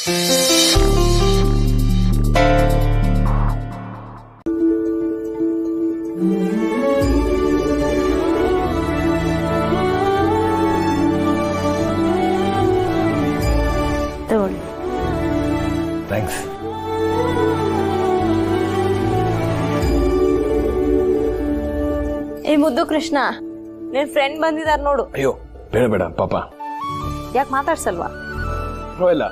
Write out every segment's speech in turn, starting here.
Thanks. ಈ ಮುದ್ದು ಕೃಷ್ಣ, ನಿನ್ ಫ್ರೆಂಡ್ ಬಂದಿದಾರ ನೋಡು. ಅಯ್ಯೋ ಬೇಡ ಬೇಡ ಪಾಪ. ಯಾಕೆ ಮಾತಾಡ್ಸಲ್ವಾ? ಇಲ್ಲ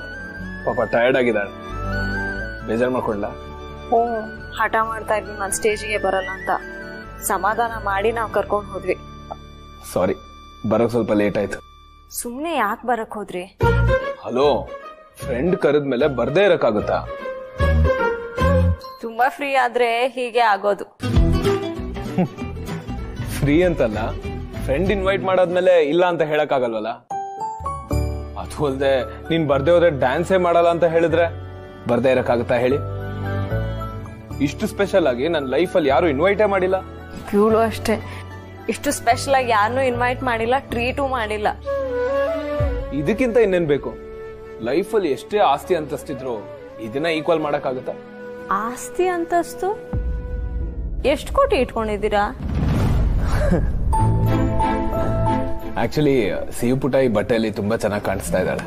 ಪಾಪ ಟಯರ್ಡ್ ಆಗಿದ್ದಾಳೆ, ಬೇಜಾರು ಮಾಡ್ಕೊಂಡ್ಲ? ಓ, ಹಠ ಮಾಡ್ತಾ ಇದ್ವಿ ನಾನ್ ಸ್ಟೇಜಿಗೆ ಬರಲ್ಲ ಅಂತ. ಸಮಾಧಾನ ಮಾಡಿ ನಾವ್ ಕರ್ಕೊಂಡ್ ಹೋದ್ವಿ. ಸಾರಿ, ಬರೋಕ್ ಸ್ವಲ್ಪ ಲೇಟ್ ಆಯ್ತು. ಸುಮ್ನೆ ಯಾಕೆ ಬರಕ್ ಹೋದ್ರಿ? ಹಲೋ, ಫ್ರೆಂಡ್ ಕರೆದ್ಮೇಲೆ ಬರ್ದೇ ಇರಕ್ಕಾಗುತ್ತಾ? ತುಂಬಾ ಫ್ರೀ ಆದ್ರೆ ಹೀಗೆ ಆಗೋದು. ಫ್ರೀ ಅಂತಲ್ಲ, ಫ್ರೆಂಡ್ ಇನ್ವೈಟ್ ಮಾಡಾದ್ಮೇಲೆ ಇಲ್ಲ ಅಂತ ಹೇಳಕ್ ಆಗಲ್ವಲ್ಲ. ಅದು ಅಲ್ದೆ ನೀನ್ ಬರ್ದೇ ಹೋದ್ರೆ ಡ್ಯಾನ್ಸೇ ಮಾಡಲ್ಲ ಅಂತ ಹೇಳಿದ್ರೆ ಬರ್ದೇ ಇರಕ್ಕಾಗತ್ತಾ ಹೇಳಿ? ಇಷ್ಟು ಸ್ಪೆಷಲ್ ಆಗಿ ನನ್ನ ಲೈಫಲ್ಲಿ ಯಾರು ಇನ್ವೈಟೇ ಮಾಡಿಲ್ಲ. ಇವಳು ಅಷ್ಟೇ, ಇಷ್ಟು ಸ್ಪೆಷಲ್ ಆಗಿ ಯಾರನ್ನೂ ಇನ್ವೈಟ್ ಮಾಡಿಲ್ಲ, ಟ್ರೀಟೂ ಮಾಡಿಲ್ಲ. ಇದಕ್ಕಿಂತ ಇನ್ನೇನ್ ಬೇಕು? ಲೈಫಲ್ಲಿ ಎಷ್ಟೇ ಆಸ್ತಿ ಅಂತಸ್ತಿದ್ರು ಇದನ್ನ ಈಕ್ವಲ್ ಮಾಡಕ್ಕಾಗತ್ತಾ? ಆಸ್ತಿ ಅಂತಸ್ತು ಎಷ್ಟು ಕೋಟಿ ಇಟ್ಕೊಂಡಿದ್ದೀರಾ? ಆಕ್ಚುಲಿ ಸಿಹಿ ಪುಟ ಈ ಬಟ್ಟೆಯಲ್ಲಿ ತುಂಬಾ ಚೆನ್ನಾಗಿ ಕಾಣಿಸ್ತಾ ಇದ್ದಾಳೆ.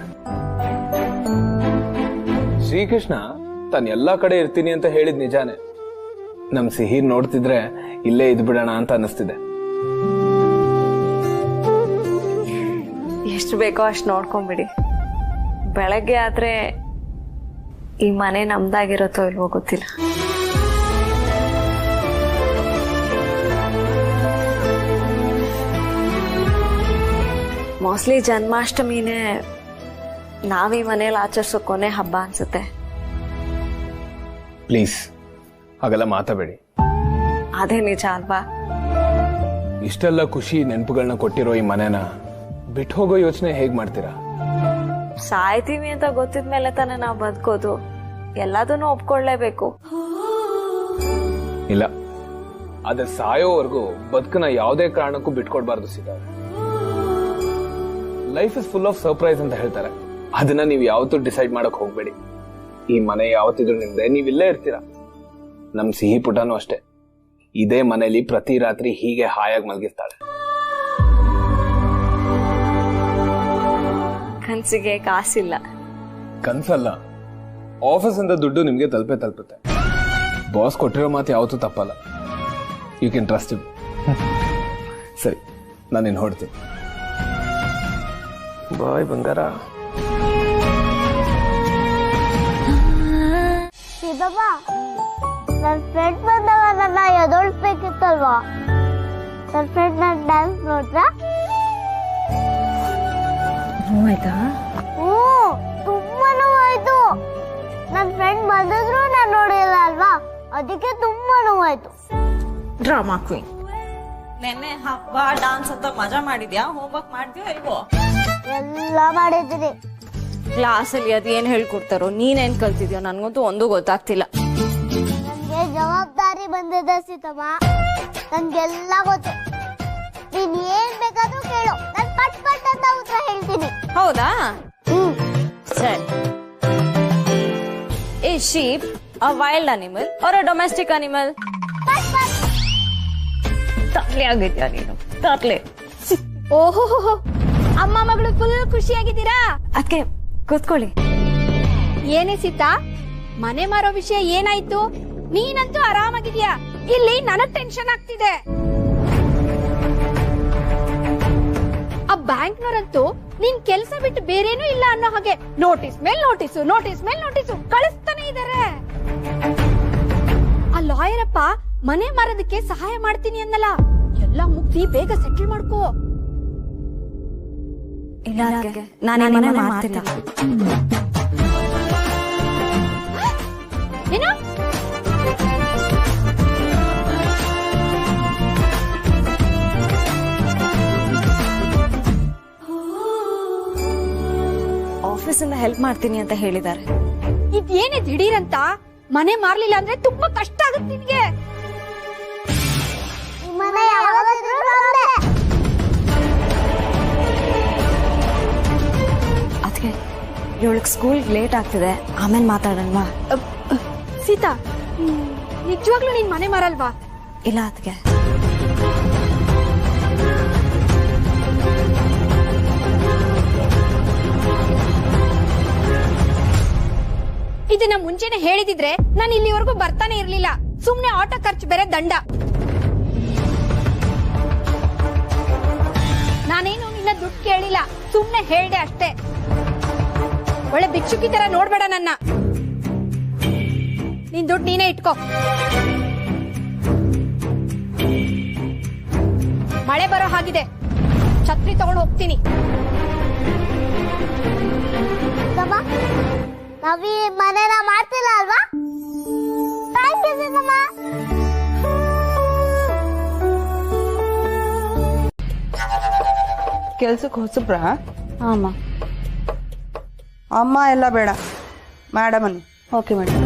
ಶ್ರೀಕೃಷ್ಣ ತಾನು ಎಲ್ಲಾ ಕಡೆ ಇರ್ತೀನಿ ಅಂತ ಹೇಳಿದ್ ನಿಜಾನೇ. ನಮ್ ಸಿಹಿ ನೋಡ್ತಿದ್ರೆ ಇಲ್ಲೇ ಇದ್ಬಿಡೋಣ ಅಂತ ಅನಿಸ್ತಿದೆ. ಎಷ್ಟು ಬೇಕೋ ಅಷ್ಟು ನೋಡ್ಕೊಂಬಿಡಿ. ಬೆಳಗ್ಗೆ ಆದ್ರೆ ಈ ಮನೆ ನಮ್ದಾಗಿರತ್ತೋ ಇಲ್ವೋ ಗೊತ್ತಿಲ್ಲ. ಮೋಸ್ಟ್ಲಿ ಜನ್ಮಾಷ್ಟಮಿನೇ ನಾವೀ ಮನೇಲಿ ಆಚರಿಸೋ ಕೊನೆ ಹಬ್ಬ ಅನ್ಸುತ್ತೆ. ಪ್ಲೀಸ್ ಹಾಗೆಲ್ಲ ಮಾತಾಬೇಡಿ. ಅದೇ ನಿಜ ಅಲ್ವಾ? ಇಷ್ಟೆಲ್ಲ ಖುಷಿ ನೆನಪುಗಳನ್ನ ಕೊಟ್ಟಿರೋ ಈ ಮನೆನ ಬಿಟ್ಟು ಹೋಗೋ ಯೋಚನೆ ಹೇಗ್ ಮಾಡ್ತೀರಾ? ಸಾಯ್ತೀವಿ ಅಂತ ಗೊತ್ತಿದ್ಮೇಲೆ ತಾನೇ ನಾವು ಬದುಕೋದು. ಎಲ್ಲದನ್ನೂ ಒಪ್ಕೊಳ್ಳೇಬೇಕು. ಇಲ್ಲ, ಆದ್ರೆ ಸಾಯೋವರೆಗೂ ಬದುಕನ್ನ ಯಾವುದೇ ಕಾರಣಕ್ಕೂ ಬಿಟ್ಕೊಡ್ಬಾರ್ದು Sita. Life is full of surprise ಅಂತ ಹೇಳ್ತಾರೆ. ಅದನ್ನ ನೀವು ಯಾವತ್ತೂ ಡಿಸೈಡ್ ಮಾಡಕ್ ಹೋಗ್ಬೇಡಿ. ಈ ಮನೆ ಯಾವತ್ತಿದ್ರು ನಿಮ್ದೆ, ನೀವಿಲ್ಲೇ ಇರ್ತೀರಾ. ನಮ್ ಸಿಹಿ ಪುಟನೂ ಅಷ್ಟೇ, ಇದೇ ಮನೆಯಲ್ಲಿ ಪ್ರತಿ ರಾತ್ರಿ ಹೀಗೆ ಹಾಯಾಗಿ ಮಲಗಿರ್ತಾಳೆ. ಕನ್ಸಿಗೆ ಕಾಸಿಲ್ಲ. ಕನ್ಸಲ್ಲ, ಆಫೀಸ್ ಇಂದ ದುಡ್ಡು ನಿಮ್ಗೆ ತಲುಪುತ್ತೆ. ಬಾಸ್ ಕೊಟ್ಟಿರೋ ಮಾತು ಯಾವತ್ತೂ ತಪ್ಪಲ್ಲ. You can trust it. ಸರಿ, ನಾನಿನ್ ಹೊಡ್ತೀನಿ. ಬಾಯ್ ಬಂಗಾರ. ಬಾಬಾ, ನನ್ನ ಫ್ರೆಂಡ್ ಬಂದಾಗ ನನ್ನ ಎದೊಳ್ಬೇಕಿತ್ತಲ್ವಾ? ನನ್ನ ಫ್ರೆಂಡ್ ನನ್ನ ಡ್ಯಾನ್ಸ್ ನೋಡ್ತಾ? ನೋವಾಯ್ತಾ? ತುಂಬಾ ನೋವಾಯ್ತು. ನನ್ನ ಫ್ರೆಂಡ್ ಬಂದಿದ್ರು ನಾನು ನೋಡಿಲ್ಲ ಅಲ್ವಾ, ಅದಕ್ಕೆ ತುಂಬಾ ನೋವಾಯ್ತು. Drama queen. ನೆನ್ನೆ ಹಬ್ಬ ಡಾನ್ಸ್ ಅಂತ ಮಜಾ ಮಾಡಿದ್ಯಾ? ಹೋಮ್ವರ್ಕ್ ಮಾಡ್ತೀಯೋ ಇಲ್ವೋ? ಎಲ್ಲ ಮಾಡಿದ್ದೀನಿ. ಕ್ಲಾಸಲ್ಲಿ ಅದೇನ್ ಹೇಳ್ಕೊಡ್ತಾರೋ, ನೀನೇನ್ ಕಲ್ತಿದ್ಯೋ ನನ್ಗಂತೂ ಒಂದು ಗೊತ್ತಾಗ್ತಿಲ್ಲ. ನನ್ಗೆ ಜವಾಬ್ದಾರಿ ಬಂದಿದೆ ಸೀತಮ್ಮ, ನನ್ಗೆಲ್ಲ ಗೊತ್ತು. ನೀನ್ ಏನ್ ಬೇಕಾದ್ರೂ ಕೇಳು, ನಾನು ಪಟ್ ಪಟ್ ಅಂತ ಉತ್ತರ ಹೇಳ್ತೀನಿ. ಹೌದಾ? ಸರಿ. Is sheep a wild animal or a domestic animal? ತರ್ಲೆ ಆಗಿದ್ಯಾ ನೀನು, ತರ್ಲೆ. ಓಹೋ, ಅಮ್ಮ ಮಗಳು ಫುಲ್ ಖುಷಿಯಾಗಿದ್ದೀರಾ? ಅದಕ್ಕೆ ಕೂತ್ಕೊಳ್ಳಿ. ಏನೇ ಸೀತಾ, ಮನೆ ಮಾರೋ ವಿಷಯ ಏನಾಯ್ತು? ನೀನಂತೂ ಆರಾಮಾಗಿದ್ಯಾ, ಇಲ್ಲಿ ನನಗ್ ಟೆನ್ಷನ್ ಆಗ್ತಿದೆ. ಆ ಬ್ಯಾಂಕ್ನವರಂತೂ ನಿನ್ ಕೆಲ್ಸ ಬಿಟ್ಟು ಬೇರೇನೂ ಇಲ್ಲ ಅನ್ನೋ ಹಾಗೆ ನೋಟಿಸ್ ಮೇಲ್ ನೋಟಿಸು, ನೋಟಿಸ್ ಮೇಲ್ ನೋಟಿಸು ಕಳಿಸ್ತಾನೆ ಇದಾರೆ. ಆ ಲಾಯರ್ ಅಪ್ಪ ಮನೆ ಮಾರೋದಕ್ಕೆ ಸಹಾಯ ಮಾಡ್ತೀನಿ ಅನ್ನಲ್ಲ, ಎಲ್ಲ ಮುಗ್ಸಿ ಬೇಗ ಸೆಟಲ್ ಮಾಡ್ಕೋ. ಇಲ್ಲ, ನಾನು ಮನೆ ಮಾಡ್ತಿಲ್ಲ. ಏನು? ಆಫೀಸಿಂದ ಹೆಲ್ಪ್ ಮಾಡ್ತೀನಿ ಅಂತ ಹೇಳಿದ್ದಾರೆ. ಇದೇನೇ ದಿಢೀರಂತ? ಮನೆ ಮಾರ್ಲಿಲ್ಲ ಅಂದ್ರೆ ತುಂಬಾ ಕಷ್ಟ ಆಗುತ್ತೆ ನಿನ್ಗೆ. ಅದಕ್ಕೆ ಇವಳಿಗೆ ಸ್ಕೂಲ್ಗೆ ಲೇಟ್ ಆಗ್ತಿದೆ, ಆಮೇಲೆ ಮಾತಾಡೋಣವಾ? ಸೀತಾ, ನಿಜವಾಗ್ಲೂ ನೀನ್ ಮನೆ ಮಾರಲ್ವಾ? ಇಲ್ಲ ಅದಕ್ಕೆ. ಇದನ್ನ ಮುಂಚೆನೆ ಹೇಳಿದಿದ್ರೆ ನಾನು ಇಲ್ಲಿವರೆಗೂ ಬರ್ತಾನೆ ಇರ್ಲಿಲ್ಲ. ಸುಮ್ನೆ ಆಟೋ ಖರ್ಚು ಬೇರೆ ದಂಡ. ನಾನೇನು ನಿನ್ನ ದುಡ್ಡು ಕೇಳಿಲ್ಲ, ಸುಮ್ನೆ ಹೇಳ್ದೆ ಅಷ್ಟೇ. ಒಳ್ಳೆ ಭಿಕ್ಷುಕಿ ತರ ನೋಡ್ಬೇಡ ನನ್ನ. ನಿನ್ ದುಡ್ಡು ನೀನೇ ಇಟ್ಕೋ. ಮಳೆ ಬರೋ ಹಾಗಿದೆ, ಛತ್ರಿ ತಗೊಂಡು ಹೋಗ್ತೀನಿ. ನಾವೀ ಮನೇನ ಮಾಡ್ತಿಲ್ಲ ಅಲ್ವಾ? Thank you Seethamma. ಕೆಲ್ಸಕ್ಕೆ ಹೊಸಬ್ರ? ಅಮ್ಮ. ಅಮ್ಮ ಎಲ್ಲ ಬೇಡ, ಮೇಡಮ್ ಅನ್ನು. Okay madam.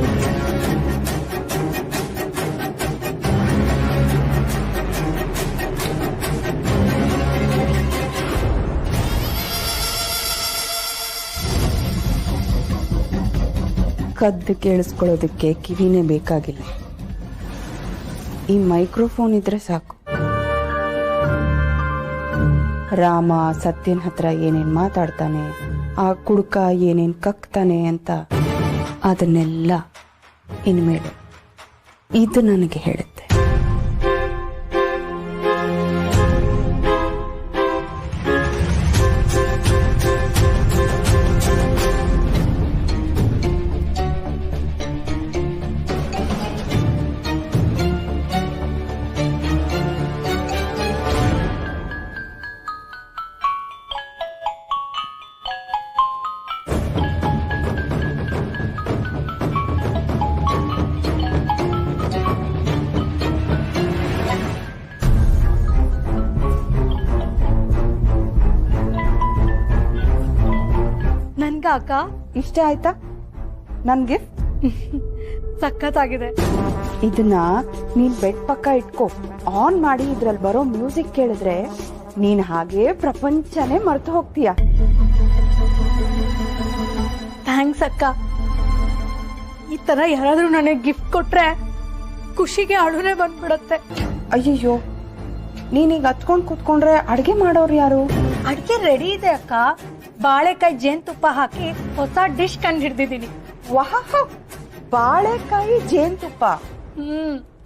ಕದ್ದು ಕೇಳಿಸ್ಕೊಳ್ಳೋದಕ್ಕೆ ಕಿವಿನೇ ಬೇಕಾಗಿಲ್ಲ, ಈ ಮೈಕ್ರೋಫೋನ್ ಇದ್ರೆ ಸಾಕು. ರಾಮ ಸತ್ಯನ್ ಹತ್ರ ಏನೇನ್ ಮಾತಾಡ್ತಾನೆ, ಆ ಕುಡುಕ ಏನೇನ್ ಕಕ್ತಾನೆ ಅಂತ ಅದನ್ನೆಲ್ಲ ಇನ್ಮೇಲೆ ಇದು ನನಗೆ ಹೇಳುತ್ತೆ. ನನ್ಗ ಅಕ್ಕ ಇಷ್ಟ ಆಯ್ತಾ ನನ್ಗೆ? ಸಖತ್ತಾಗಿದೆ. ಇದನ್ನ ನೀನ್ ಬೆಡ್ ಪಕ್ಕ ಇಟ್ಕೋ, ಆನ್ ಮಾಡಿ ಇದ್ರಲ್ಲಿ ಬರೋ ಮ್ಯೂಸಿಕ್ ಕೇಳಿದ್ರೆ ನೀನ್ ಹಾಗೆ ಪ್ರಪಂಚನೇ ಮರೆತು ಹೋಗ್ತೀಯ. ಥ್ಯಾಂಕ್ಸ್ ಅಕ್ಕ. ಈ ತರ ಯಾರಾದ್ರೂ ನನಗೆ ಗಿಫ್ಟ್ ಕೊಟ್ರೆ ಖುಷಿಗೆ ಅಳುನೇ ಬಂದ್ಬಿಡತ್ತೆ. ಅಯ್ಯಯ್ಯೋ, ನೀನೀಗ ಹತ್ಕೊಂಡ್ ಕೂತ್ಕೊಂಡ್ರೆ ಅಡ್ಗೆ ಮಾಡೋರು ಯಾರು? ಅಡ್ಗೆ ರೆಡಿ ಇದೆ ಅಕ್ಕ. ಬಾಳೆಕಾಯಿ ಜೇನುತುಪ್ಪ ಹಾಕಿ ಹೊಸ ಡಿಶ್ ಕಂಡು ಹಿಡ್ದಿದ್ದೀನಿ. ವಾಹ್, ಬಾಳೆಕಾಯಿ ಜೇನುತುಪ್ಪ.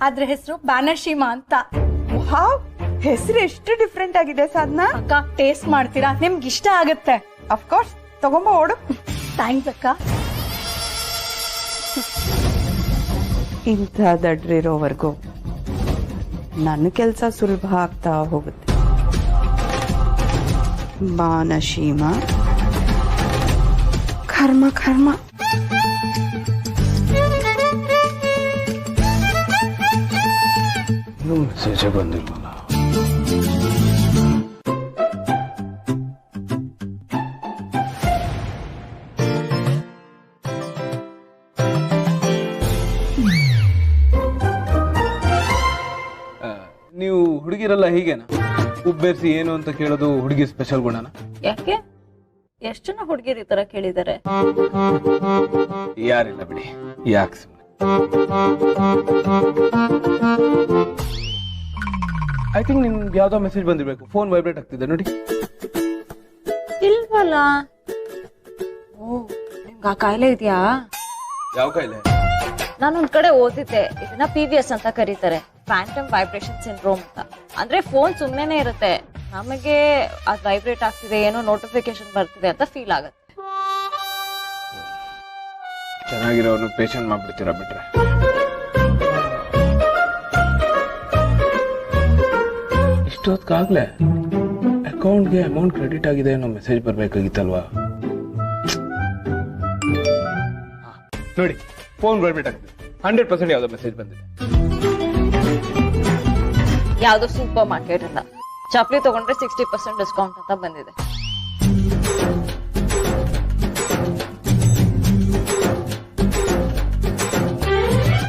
ಅದ್ರ ಹೆಸರು ಬ್ಯಾನರ್ಶೀಮಾ ಅಂತ. ವಾಹ್, ಹೆಸರು ಎಷ್ಟು ಡಿಫ್ರೆಂಟ್ ಆಗಿದೆ ಸಾಧನಾ. ಅಕ್ಕ ಟೇಸ್ಟ್ ಮಾಡ್ತೀರಾ? ನಿಮ್ಗೆ ಇಷ್ಟ ಆಗತ್ತೆ. ಅಫ್ಕೋರ್ಸ್, ತಗೊಂಬ ಓಡು. ಥ್ಯಾಂಕ್ಸ್ ಅಕ್ಕ. ಇಂಥ ದಡ್ರಿರೋವರೆಗೂ ನನ್ನ ಕೆಲಸ ಸುಲಭ ಆಗ್ತಾ ಹೋಗುತ್ತೆ. ಬಾನಶೀಮ, ಕರ್ಮ ಕರ್ಮ. ಮೆಸೇಜ್ ಬಂದಿಲ್ವಲ್ಲ. ನೀವು ಹುಡುಗಿರಲ್ಲ ಹೀಗೇನಾ? ಉಬ್ಬೇರಿಸಿ ಏನು ಅಂತ ಕೇಳೋದು ಹುಡುಗಿ ಸ್ಪೆಷಲ್ ಗುಣನ? ಯಾಕೆ? ಎಷ್ಟು ಜನ ಹುಡುಗಿರು ಈ ತರ ಕೇಳಿದ್ದಾರೆ? ಯಾರಿಲ್ಲ ಬಿಡಿ, ಯಾಕೆ ಸುಮ್ಮನೆ. ಐ ಥಿಂಕ್ ನಿಮ್ಗೆ ಯಾವ್ದೋ ಮೆಸೇಜ್ ಬಂದಿರ್ಬೇಕು. ಫೋನ್ ವೈಬ್ರೇಟ್ ಆಗ್ತಿದೆ ನೋಡಿ. ಇಲ್ವಲ್ಲ. ಓ, ನಿಮ್ಗೆ ಆ ಕಾಯಿಲೆ ಇದೆಯಾ? ಯಾವ ಕಾಯಿಲೆ? ನಾನೊಂದ್ ಕಡೆ ಓದಿದ್ದೆ, ಇದನ್ನ PVS ಅಂತ ಕರೀತಾರೆ, ಫ್ಯಾಂಟಮ್ ವೈಬ್ರೇಷನ್ ಸಿಂಡ್ರೋಮ್ ಅಂತ. ಅಂದ್ರೆ ಫೋನ್ ಸುಮ್ಮನೆ ಇರುತ್ತೆ, ನಮಗೆ ಅದ್ ವೈಬ್ರೇಟ್ ಆಗ್ತಿದೆ, ಏನೋ ನೋಟಿಫಿಕೇಶನ್ ಬರ್ತಿದೆ ಅಂತ ಫೀಲ್ ಆಗುತ್ತೆ. ಚೆನ್ನಾಗಿರೋನು ಪೇಷಂಟ್ ಮಾಡ್ಬಿಡ್ತೀರಾ ಬಿಟ್ರೆ. ಇಷ್ಟೊತ್ತಾಗ್ಲೇ ಅಕೌಂಟ್ಗೆ ಅಮೌಂಟ್ ಕ್ರೆಡಿಟ್ ಆಗಿದೆ ಅನ್ನೋ ಮೆಸೇಜ್ ಬರ್ಬೇಕಾಗಿತ್ತಲ್ವಾ? ನೋಡಿ, ಫೋನ್ ವೈಬ್ರೇಟ್ ಆಗ್ತಿದೆ. 100% ಯಾವ್ದೋ ಮೆಸೇಜ್ ಬಂದಿದೆ. ಯಾವ್ದೋ ಸೂಪರ್ ಮಾರ್ಕೆಟ್ ಇಂದ ಚಪ್ಲಿ ತಗೊಂಡ್ರೆ 60% ಡಿಸ್ಕೌಂಟ್ ಅಂತ ಬಂದಿದೆ.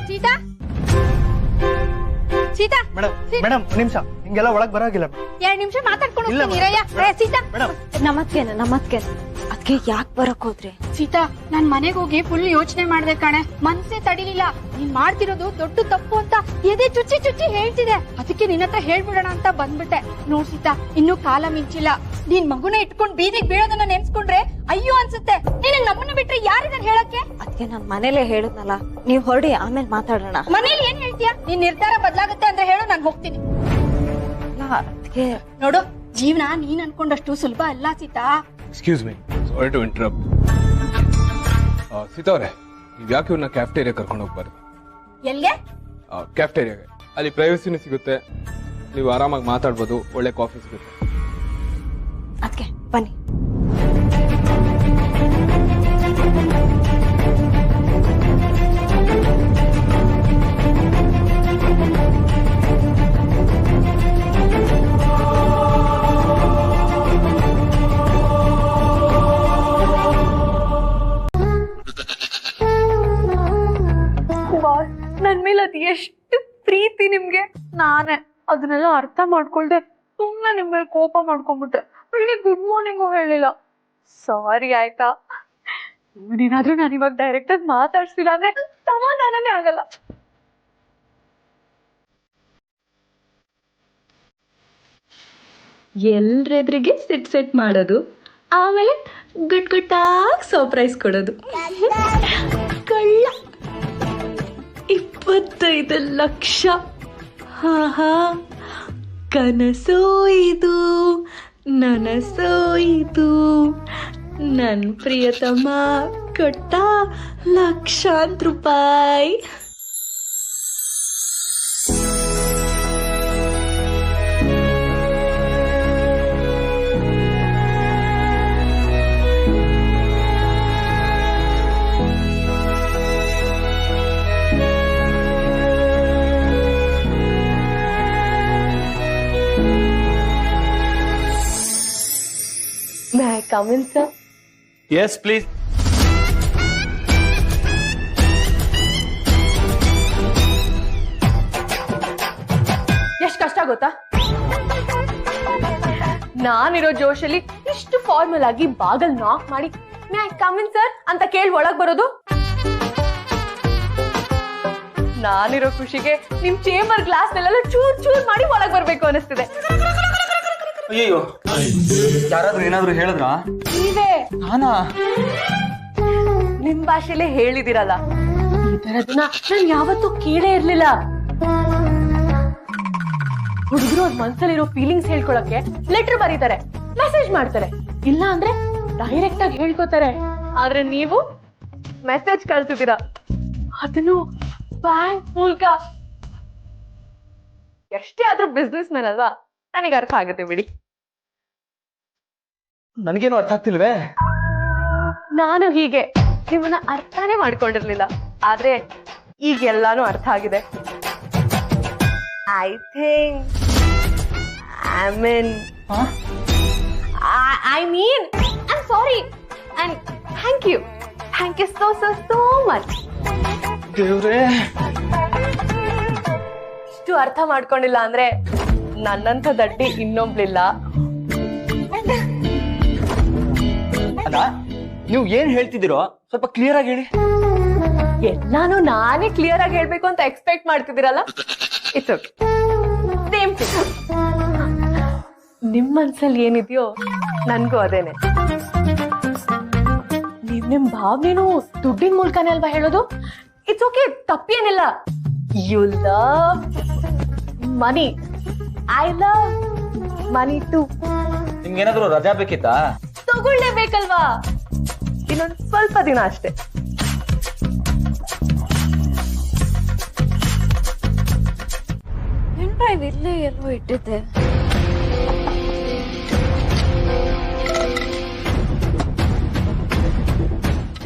ಸೀತಾ, ಸೀತಾ, ಮೇಡಮ್ ನಿಮಿಷ, ಹಿಂಗೆಲ್ಲ ಒಳಗ್ ಬರಾಗಿಲ್ಲ. 2 ನಿಮಿಷ ಮಾತಾಡ್ಕೊಂಡು ಹೋಗ್ತೀನಿ. ಸೀತಾ, ಮೇಡಮ್ ನಮ್ಮತ್ಕೇನ ಅದಕ್ಕೆ ಅದಕ್ಕೆ ಯಾಕೆ ಬರಕ್ ಹೋದ್ರಿ? ಸೀತಾ, ನಾನ್ ಮನೆಗೆ ಹೋಗಿ ಫುಲ್ ಯೋಚನೆ ಮಾಡ್ದೆ ಕಣೆ. ಮನ್ಸೇ ತಡಿಲಿಲ್ಲ. ನೀನ್ ಮಾಡ್ತಿರೋದು ದೊಡ್ಡ ತಪ್ಪು ಅಂತ ಎದೆ ಚುಚ್ಚಿ ಚುಚ್ಚಿ ಹೇಳ್ತಿದೆ. ಅದಕ್ಕೆ ನಿನ್ನತ್ರ ಹೇಳ್ಬಿಡೋಣ ಅಂತ ಬಂದ್ಬಿಟ್ಟೆ. ನೋಡ್ ಸೀತಾ, ಇನ್ನೂ ಕಾಲ ಮಿಂಚಿಲ್ಲ. ನೀನ್ ಮಗುನ ಇಟ್ಕೊಂಡ್ ಬೀದಿಗೆ ಬೀಳೋದನ್ನ ನೆನ್ಸ್ಕೊಂಡ್ರೆ ಅಯ್ಯೋ ಅನ್ಸುತ್ತೆ. ನೀನ್ ನಮ್ಮನ್ನ ಬಿಟ್ರೆ ಯಾರಿದಾನ್ ಹೇಳಕ್ಕೆ? ಅದಕ್ಕೆ ನಾನ್ ಮನೇಲೆ ಹೇಳಿದ್ನಲ್ಲ, ನೀವ್ ಹೊರಡಿ, ಆಮೇಲೆ ಮಾತಾಡೋಣ. ಮನೇಲಿ ಏನ್ ಹೇಳ್ತೀಯ? ನಿನ್ ನಿರ್ಧಾರ ಬದ್ಲಾಗುತ್ತೆ ಅಂದ್ರೆ ಹೇಳು, ನಾನ್ ಹೋಗ್ತೀನಿ. ಅದಕ್ಕೆ ನೋಡು, ಜೀವನ ನೀನ್ ಅನ್ಕೊಂಡಷ್ಟು ಸುಲಭ ಅಲ್ಲ Seetha. Excuse me, sorry to interrupt. Seetha ಅವರೇ, ನೀವು ಯಾಕೆ ಇವ್ರನ್ನ ಕ್ಯಾಫ್ಟೇರಿಯಾ ಕರ್ಕೊಂಡು ಹೋಗ್ಬಾರ್ದು? ಎಲ್ಗೆ? ಕ್ಯಾಫ್ಟೇರಿಯಾಗೆ. ಅಲ್ಲಿ ಪ್ರೈವಸಿನೂ ಸಿಗುತ್ತೆ, ನೀವು ಆರಾಮಾಗಿ ಮಾತಾಡ್ಬೋದು, ಒಳ್ಳೆ ಕಾಫಿ ಸಿಗುತ್ತೆ. ಅದಕ್ಕೆ ಬನ್ನಿ. ನನ್ ಮೇಲೆ ಅದ್ ಎಷ್ಟು ಪ್ರೀತಿ ನಿಮ್ಗೆ. ನಾನೇ ಅದನ್ನೆಲ್ಲ ಅರ್ಥ ಮಾಡ್ಕೊಳ್ದೆ ಸುಮ್ನೆ ನಿಮ್ ಮೇಲೆ ಕೋಪ ಮಾಡ್ಕೊಂಡ್ಬಿಟ್ಟೆ. ಬೆಳಿಗ್ಗೆ ಗುಡ್ ಮಾರ್ನಿಂಗು ಹೇಳಿಲ್ಲ. ಸಾರಿ ಆಯ್ತಾ? ನೀನಾದ್ರೂ ನಾನು ಇವಾಗ ಡೈರೆಕ್ಟ್ ಆಗಿ ಮಾತಾಡ್ಸಿಲ್ಲ ಅಂದ್ರೆ ಸಮಾಧಾನನೇ ಆಗಲ್ಲ. ಎಲ್ರೆದ್ರಿಗೆ ಸೆಟ್ ಮಾಡೋದು, ಆಮೇಲೆ ಗಟ್ಟಾಗಿ ಸರ್ಪ್ರೈಸ್ ಕೊಡೋದು. ಕಳ್ಳ 25 ಲಕ್ಷ. ಹಾ, ಕನಸೋ ಇದು, ನನಸೋ ಇದು, ನನ್ ಪ್ರಿಯತಮ ಕೊಟ್ಟ ಲಕ್ಷಾಂತರ ರೂಪಾಯಿ. May I come in, sir? Yes, please. ಎಷ್ಟ್ ಕಷ್ಟ ಗೊತ್ತಾ? ನಾನಿರೋ ಜೋಶಲ್ಲಿ ಇಷ್ಟು ಫಾರ್ಮಲ್ ಆಗಿ ಬಾಗಲ್ ನಾಕ್ ಮಾಡಿ may I come in sir ಅಂತ ಕೇಳಿ ಒಳಗ್ ಬರೋದು. ನಾನಿರೋ ಖುಷಿಗೆ ನಿಮ್ ಚೇಂಬರ್ ಗ್ಲಾಸ್ ನೆಲ್ಲ ಚೂರ್ ಚೂರ್ ಮಾಡಿ ಒಳಗ್ ಬರ್ಬೇಕು ಅನಿಸ್ತಿದೆ. ಅಯ್ಯೋ, ಯಾರಾದ್ರೂ ಏನಾದ್ರು ಹೇಳಿದ್ರಾ? ನೀವೇ ನಾನಾ? ನಿಮ್ ಭಾಷೆಲೆ ಹೇಳಿದಿರಲ್ಲ, ಈ ತರದನ್ನ ನಾನ್ ಯಾವತ್ತೂ ಕೇಳೇ ಇರ್ಲಿಲ್ಲ. ಹುಡುಗರು ಅವ್ರ ಮನ್ಸಲ್ಲಿರೋ ಫೀಲಿಂಗ್ಸ್ ಹೇಳ್ಕೊಳಕ್ಕೆ ಲೆಟರ್ ಬರೀತಾರೆ, ಮೆಸೇಜ್ ಮಾಡ್ತಾರೆ, ಇಲ್ಲ ಅಂದ್ರೆ ಡೈರೆಕ್ಟ್ ಆಗಿ ಹೇಳ್ಕೊತಾರೆ. ಆದ್ರೆ ನೀವು ಮೆಸೇಜ್ ಕಳ್ಸಿದ್ದೀರಾ, ಅದನ್ನು ಬ್ಯಾಂಕ್ ಮೂಲಕ. ಎಷ್ಟೇ ಆದ್ರೂ ಬಿಸ್ನೆಸ್ ಮ್ಯಾನ್ ಅಲ್ವಾ, ನನಗೆ ಅರ್ಥ ಆಗುತ್ತೆ ಬಿಡಿ. ನನ್ಗೇನು ಅರ್ಥ ಆಗ್ತಿಲ್ವೇ? ನಾನು ಹೀಗೆ ನಿಮ್ಮನ್ನ ಅರ್ಥನೇ ಮಾಡ್ಕೊಂಡಿರ್ಲಿಲ್ಲ, ಆದ್ರೆ ಈಗ ಎಲ್ಲಾನು ಅರ್ಥ ಆಗಿದೆ. I think I mean I sorry and thank you so much. ದೇವ್ರೇ, ಇಷ್ಟು ಅರ್ಥ ಮಾಡ್ಕೊಂಡಿಲ್ಲ ಅಂದ್ರೆ ನನ್ನಂಥ ದಡ್ಡಿ ಇನ್ನೊಬ್ಳಿಲ್ಲ. ಅಲ್ಲ, ನೀವು ಏನ್ ಹೇಳ್ತಿದ್ದೀರೋ ಸ್ವಲ್ಪ ಕ್ಲಿಯರ್ ಆಗಿ ಹೇಳಿ. ಎಲ್ಲಾನು ನಾನೇ ಕ್ಲಿಯರ್ ಆಗಿ ಹೇಳ್ಬೇಕು ಅಂತ ಎಕ್ಸ್ಪೆಕ್ಟ್ ಮಾಡ್ತಿದ್ದೀರಲ್ಲ, ಇಟ್ಸ್ ಓಕೆ. ಸೇಮ್ ನಿಮ್ ಮನ್ಸಲ್ಲಿ ಏನಿದೆಯೋ ನನ್ಗೂ ಅದೇನೆ. ನಿಮ್ ಭಾವನೆನೂ ದುಡ್ಡಿನ ಮೂಲಕನೇ ಅಲ್ವಾ ಹೇಳೋದು? ಇಟ್ಸ್ ಓಕೆ, ತಪ್ಪೇನಿಲ್ಲ. You love money, I love money too. ನಿಮ್ಗೇನಾದ್ರು ರಜಾ ಬೇಕಿತ್ತಾ? ತಗೊಳ್ಳೇಬೇಕಲ್ವಾ, ಇನ್ನೊಂದು ಸ್ವಲ್ಪ ದಿನ ಅಷ್ಟೇ. ಪೆನ್ ಡ್ರೈವ್ ಇಲ್ಲೇ ಎಲ್ಲೋ ಇಟ್ಟಿದ್ದೆ.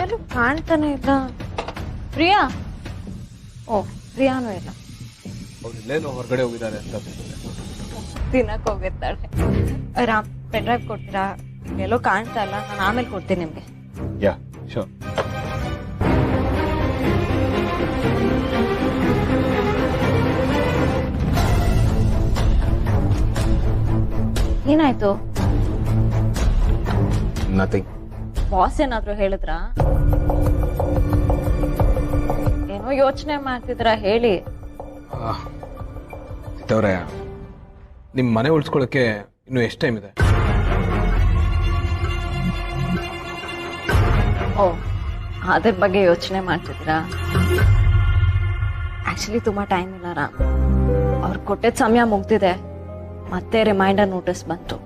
ಎಲ್ಲೂ ಕಾಣ್ತಾನೆ ಇಲ್ಲ. ಪ್ರಿಯಾ? ಓ, ಪ್ರಿಯಾನೂ ಇಲ್ಲ. ಅವ್ರು ಇಲ್ಲೇನೋ ಹೊರಗಡೆ ಹೋಗಿದ್ದಾರೆ ಅಂತ ತಿನ್ನಕ್ ಹೋಗಿರ್ತಾಳೆ. ರಾಮ್, ಪೆನ್ ಡ್ರೈವ್ ಕೊಡ್ತೀರಾ? ಎಲ್ಲೋ ಕಾಣ್ತಾ ಇಲ್ಲ, ನಾನು ಆಮೇಲೆ ಕೊಡ್ತೀನಿ ನಿಮ್ಗೆ. ಯಾ, ಶೋರ್. ಏನಾಯ್ತು? ನಥಿಂಗ್. ಬಾಸ್ ಏನಾದ್ರು ಹೇಳಿದ್ರಾ? ಏನೋ ಯೋಚನೆ ಮಾಡ್ತಿದ್ರ ಹೇಳಿ. ಸಿದ್ದವ್ರೆ, ನಿಮ್ಮ ಮನೆ ಉಳಿಸ್ಕೊಳ್ಳೋಕೆ ಇನ್ನು ಎಷ್ಟು ಟೈಮ್ ಇದೆ? ಓ, ಅದ್ರ ಬಗ್ಗೆ ಯೋಚನೆ ಮಾಡ್ತಿದ್ರಾ? ಆಕ್ಚುಲಿ ತುಂಬಾ ಟೈಮ್ ಇಲ್ಲ ರಾಮ್. ಅವ್ರು ಕೊಟ್ಟಿದ್ದ ಸಮಯ ಮುಗ್ದಿದೆ, ಮತ್ತೆ ರಿಮೈಂಡರ್ ನೋಟಿಸ್ ಬಂತು.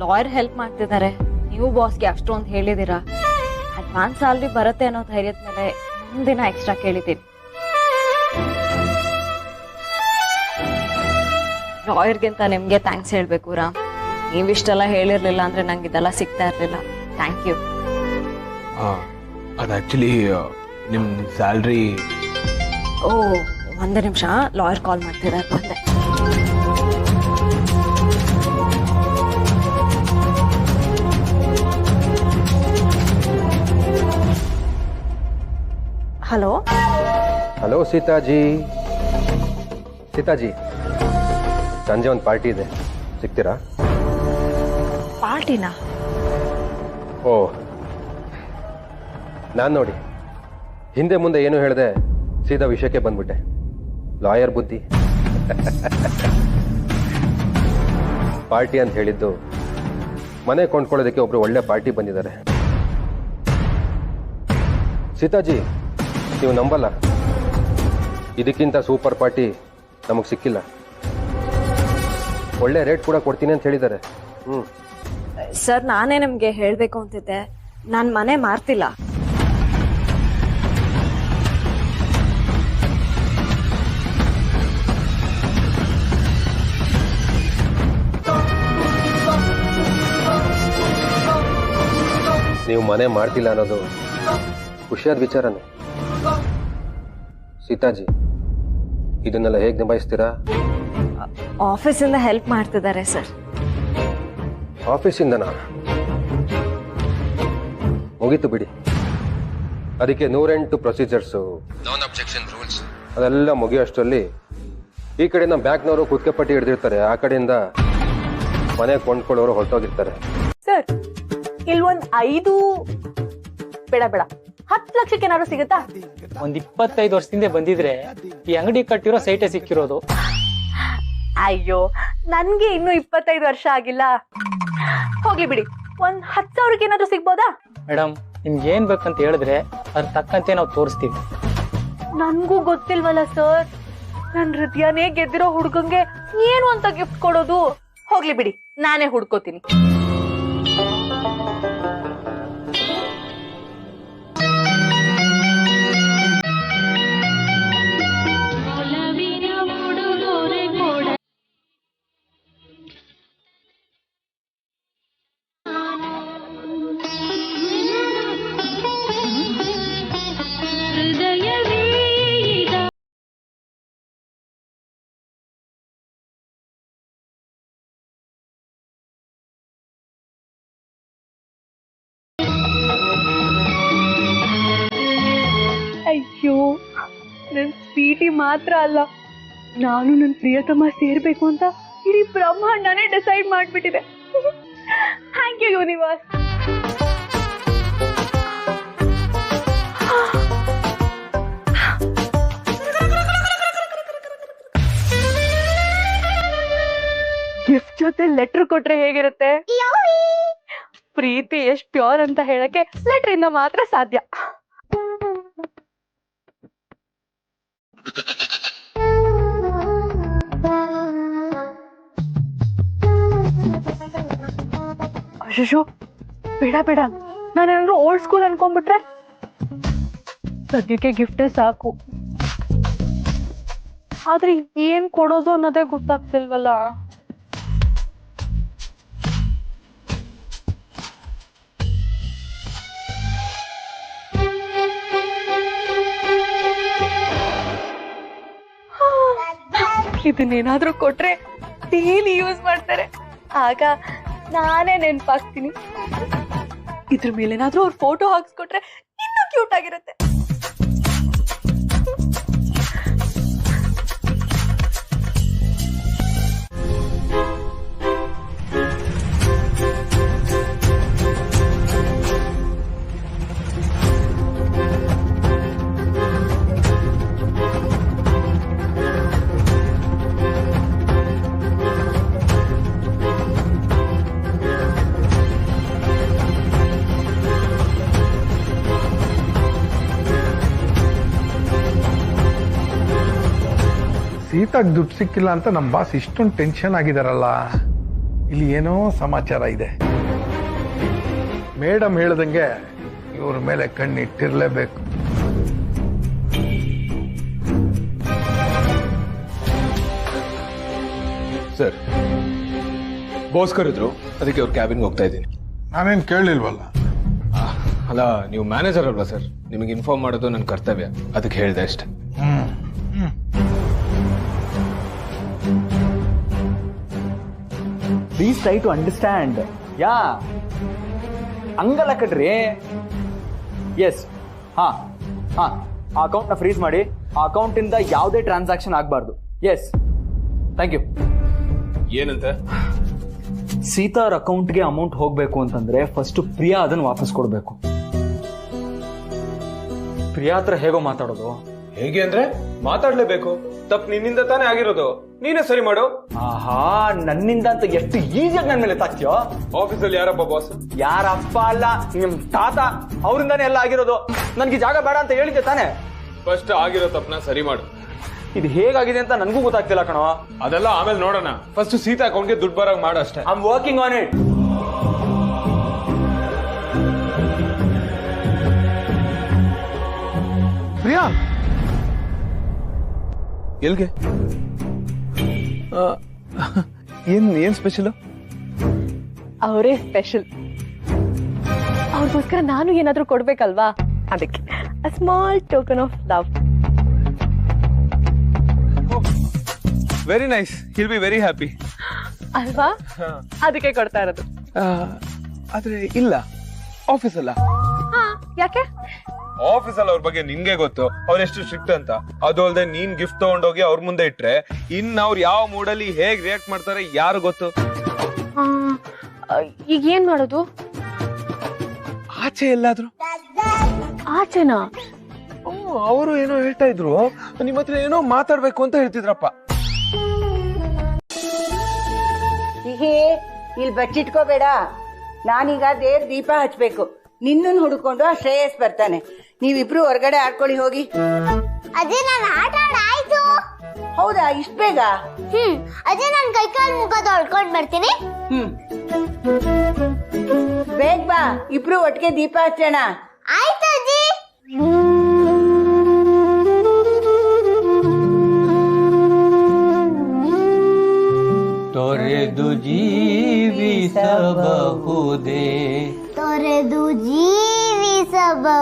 ಲಾಯರ್ ಹೆಲ್ಪ್ ಮಾಡ್ತಿದ್ದಾರೆ. ನೀವು ಬಾಸ್ಗೆ ಅಷ್ಟೊಂದು ಹೇಳಿದೀರಾ. ಅಡ್ವಾನ್ಸ್ ಸ್ಯಾಲರಿ ಬರುತ್ತೆ ಅನ್ನೋ ಧೈರ್ಯದ ಮೇಲೆ ಒಂದಿನ ಎಕ್ಸ್ಟ್ರಾ ಕೇಳಿದ್ದೀನಿ. ಲಾಯರ್ಗಿಂತ ನಿಮ್ಗೆ ಥ್ಯಾಂಕ್ಸ್ ಹೇಳ್ಬೇಕು ರಾಮ್. ನೀವಿಷ್ಟೆಲ್ಲ ಹೇಳಿರ್ಲಿಲ್ಲ ಅಂದ್ರೆ ನಂಗೆ ಇದೆಲ್ಲ ಸಿಗ್ತಾ ಇರ್ಲಿಲ್ಲ. Thank you. ಅದು ಆಕ್ಚುಲಿ ನಿಮ್ಮ ಸ್ಯಾಲ್ರಿ. ಓ, ಒಂದೇ ನಿಮಿಷ, ಲಾಯರ್ ಕಾಲ್ ಮಾಡ್ತಿದ್ದಾರೆ, ಬಂದೆ. Hello hello Sitaji. ಸೀತಾಜಿ, ಸಂಜೆ ಒಂದು ಪಾರ್ಟಿ ಇದೆ, ಸಿಗ್ತೀರಾ? ಪಾರ್ಟಿನಾ? ಓ, ನಾನು ನೋಡಿ ಹಿಂದೆ ಮುಂದೆ ಏನು ಹೇಳಿದೆ, ಸೀದಾ ವಿಷಯಕ್ಕೆ ಬಂದ್ಬಿಟ್ಟೆ. ಲಾಯರ್ ಬುದ್ಧಿ. ಪಾರ್ಟಿ ಅಂತ ಹೇಳಿದ್ದು ಮನೆ ಕೊಂಡ್ಕೊಳ್ಳೋದಕ್ಕೆ ಒಬ್ರು ಒಳ್ಳೆ ಪಾರ್ಟಿ ಬಂದಿದ್ದಾರೆ. ಸೀತಾಜಿ, ನೀವು ನಂಬಲ್ಲ, ಇದಕ್ಕಿಂತ ಸೂಪರ್ ಪಾರ್ಟಿ ನಮಗೆ ಸಿಕ್ಕಿಲ್ಲ. ಒಳ್ಳೆ ರೇಟ್ ಕೂಡ ಕೊಡ್ತೀನಿ ಅಂತ ಹೇಳಿದ್ದಾರೆ. ಸರ್, ನಾನೇ ನಿಮ್ಗೆ ಹೇಳ್ಬೇಕು ಅಂತಿದ್ದೆ, ನಾನ್ ಮನೆ ಮಾರ್ತಿಲ್ಲ. ನೀವು ಮನೆ ಮಾಡ್ತಿಲ್ಲ ಅನ್ನೋದು ಖುಷಿಯಾದ ವಿಚಾರನೇ. ಸೀತಾಜಿ, ಇದನ್ನೆಲ್ಲ ಹೇಗೆ ನಿಭಾಯಿಸ್ತೀರಾ? ಆಫೀಸಿಂದ ಹೆಲ್ಪ್ ಮಾಡ್ತಿದ್ದಾರೆ ಸರ್. ಆಫೀಸಿಂದನಾ? ಮುಗೀತು ಬಿಡಿ. ಅದಕ್ಕೆ 108 ಪ್ರೊಸೀಜರ್ಸು, ನಾನ್ ಅಬ್ಜೆಕ್ಷನ್ ರೂಲ್ಸ್ ಅದೆಲ್ಲ ಮುಗಿಯೋಷ್ಟರಲ್ಲಿ ಈ ಕಡೆ ನಮ್ಮ ಬ್ಯಾಂಕ್ನವರು ಕುತ್ತಿಗೆ ಪಟ್ಟಿ ಹಿಡಿದಿರ್ತಾರೆ, ಆ ಕಡೆಯಿಂದ ಮನೆ ಕೊಂಡ್ಕೊಳ್ಳೋರು ಹೊರಟೋಗಿರ್ತಾರೆ. ಸರ್, ಇಲ್ವೊಂದ್ 5 ಬೇಡ 10 ಲಕ್ಷಕ್ಕೆ ಏನಾದ್ರು ಸಿಗುತ್ತಾ? ಒಂದ್ 25 ವರ್ಷದಿಂದ ಬಂದಿದ್ರೆ ಈ ಅಂಗಡಿ ಕಟ್ಟಿರೋ ಸೈಟೇ ಸಿಕ್ಕಿರೋದು. ಅಯ್ಯೋ, ನನ್ಗೆ ಇನ್ನು 25 ವರ್ಷ ಆಗಿಲ್ಲ. ಹೋಗ್ಲಿ ಬಿಡಿ, ಒಂದ್ 10,000ಕ್ಕೆ ಏನಾದ್ರು ಸಿಗ್ಬೋದಾ? ಮೇಡಮ್, ನಿಮ್ಗೆ ಏನ್ ಬೇಕಂತ ಹೇಳಿದ್ರೆ ಅದ್ರ ತಕ್ಕಂತೆ ನಾವು ತೋರಿಸ್ತೀವಿ. ನನ್ಗೂ ಗೊತ್ತಿಲ್ವಲ್ಲ ಸರ್, ನನ್ ಹೃದಯನೇ ಗೆದ್ದಿರೋ ಹುಡ್ಗಂಗೆ ಏನು ಅಂತ ಗಿಫ್ಟ್ ಕೊಡೋದು? ಹೋಗ್ಲಿ ಬಿಡಿ, ನಾನೇ ಹುಡ್ಕೋತೀನಿ. ಅಯ್ಯೋ, ನನ್ ಸ್ವೀಟಿ ಮಾತ್ರ ಅಲ್ಲ, ನಾನು ನನ್ ಪ್ರಿಯತಮ ಸೇರ್ಬೇಕು ಅಂತ ಇಡೀ ಬ್ರಹ್ಮಾಂಡನೇ ಡಿಸೈಡ್ ಮಾಡ್ಬಿಟ್ಟಿದೆ. Thank you universe. ಗಿಫ್ಟ್ ಜೊತೆ ಲೆಟರ್ ಕೊಟ್ರೆ ಹೇಗಿರುತ್ತೆ? ಪ್ರೀತಿ ಎಷ್ಟ್ ಪ್ಯೂರ್ ಅಂತ ಹೇಳಕ್ಕೆ ಲೆಟರ್ ಇಂದ ಮಾತ್ರ ಸಾಧ್ಯ. ಅಯ್ಯೋ, ಬೇಡ, ನಾನೇನಾದ್ರು ಓಲ್ಡ್ ಸ್ಕೂಲ್ ಅನ್ಕೊಂಡ್ಬಿಟ್ರೆ? ಸದ್ಯಕ್ಕೆ ಗಿಫ್ಟೇ ಸಾಕು. ಆದ್ರೆ ಏನ್ ಕೊಡೋದು ಅನ್ನೋದೇ ಗೊತ್ತಾಗ್ತಿಲ್ವಲ್ಲ. ಇದನ್ನೇನಾದ್ರೂ ಕೊಟ್ರೆ ಡೈಲಿ ಯೂಸ್ ಮಾಡ್ತಾರೆ, ಆಗ ನಾನೇ ನೆನ್ಪಾಗ್ತೀನಿ. ಇದ್ರ ಮೇಲೇನಾದ್ರೂ ಅವ್ರ ಫೋಟೋ ಹಾಕ್ಸ್ಕೊಟ್ರೆ ಇನ್ನೂ ಕ್ಯೂಟ್ ಆಗಿರುತ್ತೆ. ಸೀತಾಗ್ ದುಡ್ಡು ಸಿಕ್ಕಿಲ್ಲ ಅಂತ ನಮ್ಮ ಬಾಸ್ ಇಷ್ಟೊಂದು ಟೆನ್ಷನ್ ಆಗಿದಾರಲ್ಲ, ಇಲ್ಲಿ ಏನೋ ಸಮಾಚಾರ ಇದೆ. ಮೇಡಮ್ ಹೇಳ್ದಂಗೆ ಇವ್ರ ಮೇಲೆ ಕಣ್ಣಿಟ್ಟಿರ್ಲೇಬೇಕು. ಸರ್, ಬಾಸ್ ಕರೆದ್ರು, ಅದಕ್ಕೆ ಅವ್ರ ಕ್ಯಾಬಿನ್ಗೆ ಹೋಗ್ತಾ ಇದ್ದೀನಿ. ನಾನೇನ್ ಕೇಳಲಿಲ್ವಲ್ಲ. ಅಲ್ಲ, ನೀವು ಮ್ಯಾನೇಜರ್ ಅಲ್ವಾ ಸರ್, ನಿಮಗೆ ಇನ್ಫಾರ್ಮ್ ಮಾಡೋದು ನನ್ನ ಕರ್ತವ್ಯ, ಅದಕ್ಕೆ ಹೇಳಿದೆ ಅಷ್ಟೇ. Please try to understand. ಯಾ ಹಂಗಲ್ಲ ಕಡ್ರಿ. ಎಸ್, ಹಾ ಹಾ ಆ ಅಕೌಂಟ್ನ ಫ್ರೀಸ್ ಮಾಡಿ, ಆ ಅಕೌಂಟಿಂದ ಯಾವುದೇ ಟ್ರಾನ್ಸಾಕ್ಷನ್ ಆಗಬಾರ್ದು. Yes, thank you. ಏನಂತೆ? ಸೀತಾ ಅವ್ರ ಅಕೌಂಟ್ಗೆ ಅಮೌಂಟ್ ಹೋಗ್ಬೇಕು ಅಂತಂದ್ರೆ ಫಸ್ಟ್ ಪ್ರಿಯಾ ಅದನ್ನ ವಾಪಸ್ ಕೊಡ್ಬೇಕು. ಪ್ರಿಯಾ ಹತ್ರ ಹೇಗೋ ಮಾತಾಡೋದು? ಹೇಗೆ ಅಂದ್ರೆ ಮಾತಾಡ್ಲೇಬೇಕು. ತಪ್ಪು ನಿನ್ನಿಂದ ತಾನೇ ಆಗಿರೋದು, ನೀನೇ ಸರಿ ಮಾಡು. ಆಹಾ, ನನ್ನಿಂದ ಅಂತ ಎಷ್ಟು ಈಸಿಯಾಗಿ ನನ್ನ ಮೇಲೆ ತಾಕ್ತಿಯೋ. ಆಫೀಸಲ್ಲಿ ಯಾರಪ್ಪ ಬಾಸ್? ಯಾರಪ್ಪ ಅಲ್ಲ, ನಿಮ್ ತಾತ, ಅವರಿಂದಾನೇ ಎಲ್ಲ ಆಗಿರೋದು. ನನ್ಗೆ ಜಾಗ ಬೇಡ ಅಂತ ಹೇಳಿದ್ದೆ ತಾನೆ. ಫಸ್ಟ್ ಆಗಿರೋ ತಪ್ಪನ ಸರಿ ಮಾಡು. ಇದು ಹೇಗಾಗಿದೆ ಅಂತ ನನಗೂ ಗೊತ್ತಾಗ್ತಿಲ್ಲ ಕಣೋ. ಅದೆಲ್ಲ ಆಮೇಲೆ ನೋಡೋಣ. ಫಸ್ಟ್ ಸೀತಾ ಅಕೌಂಟ್ಗೆ ದುಡ್ಡು ಬರೋಂಗ್ ಮಾಡು ಅಷ್ಟೇ. I am working on it. Priya, ಎಲ್ಗೆ? ಏನ್ ಸ್ಪೆಷಲ್? ಅವರೇ ಸ್ಪೆಷಲ್. ಅವ್ರಿಗೋಸ್ಕರ ನಾನು ಏನಾದ್ರೂ ಕೊಡ್ಬೇಕಲ್ವಾ, ಅದಕ್ಕೆ a small token of love. Very nice, will be very happy ಅಲ್ವಾ? ಅದಕ್ಕೆ ಕೊಡ್ತಾ ಇರೋದು. ಆದ್ರೆ ಇಲ್ಲ, ಆಫೀಸ್ ಅಲ್ಲ. ಯಾಕೆ? ಆಫೀಸಲ್ಲಿ ಅವ್ರ ಬಗ್ಗೆ ನಿನ್ಗೆ ಗೊತ್ತು, ಅವ್ರೆಷ್ಟು ಸ್ಟ್ರಿಕ್ಟ್ ಅಂತ. ಅದು ಅಲ್ಲದೆ ನೀನ್ ಗಿಫ್ಟ್ ತಗೊಂಡೋಗಿ ಅವ್ರ ಮುಂದೆ ಇಟ್ರೆ ಇನ್ ಅವ್ರು ಯಾವ ಮೂಡಲ್ಲಿ ಹೇಗ್ ರಿಯಾಕ್ಟ್ ಮಾಡ್ತಾರೆ ಯಾರು ಗೊತ್ತು. ಈಗ ಏನ್ ಮಾಡೋದು? ಆಚೆ ಎಲ್ಲಾದ್ರು? ಆಚೆನಾ? ಅವರು ಏನೋ ಹೇಳ್ತಾ ಇದ್ರು, ನಿಮ್ಮ ಹತ್ರ ಏನೋ ಮಾತಾಡ್ಬೇಕು ಅಂತ ಹೇಳ್ತಿದ್ರಪ್ಪ. ಇಲ್ಲಿ ಬಚ್ಚಿಟ್ಕೋಬೇಡ. ನಾನೀಗ ದೇವ್ರ ದೀಪ ಹಚ್ಬೇಕು. ನಿನ್ನನ್ನು ಹುಡುಕೊಂಡು ಆ ಶ್ರೇಯಸ್ ಬರ್ತಾನೆ. ನೀವಿಬ್ರು ಹೊರಗಡೆ ಆಡ್ಕೊಳ್ಳಿ ಹೋಗಿ. ಅದೇ ನಾನು ಆಟ ಆಯ್ತು. ಹೌದಾ, ಇಷ್ಟ ಬೇಗ? ಅದೇ ನಾನು ಕೈಕಾಲು ಮುಖ ತೊಳ್ಕೊಂಡ್ ಬರ್ತೀನಿ. ಬೇಗ ಬಾ, ಇಬ್ರು ಒಟ್ಟಿಗೆ ದೀಪ ಹಚ್ಚೋಣ. ಆಯ್ತು ಅಜ್ಜಿ. ತೊರೆದು ಜೀವಿಸಬಹುದೇ, ತೊರೆದು ಜೀವಿಸಬಹುದೇ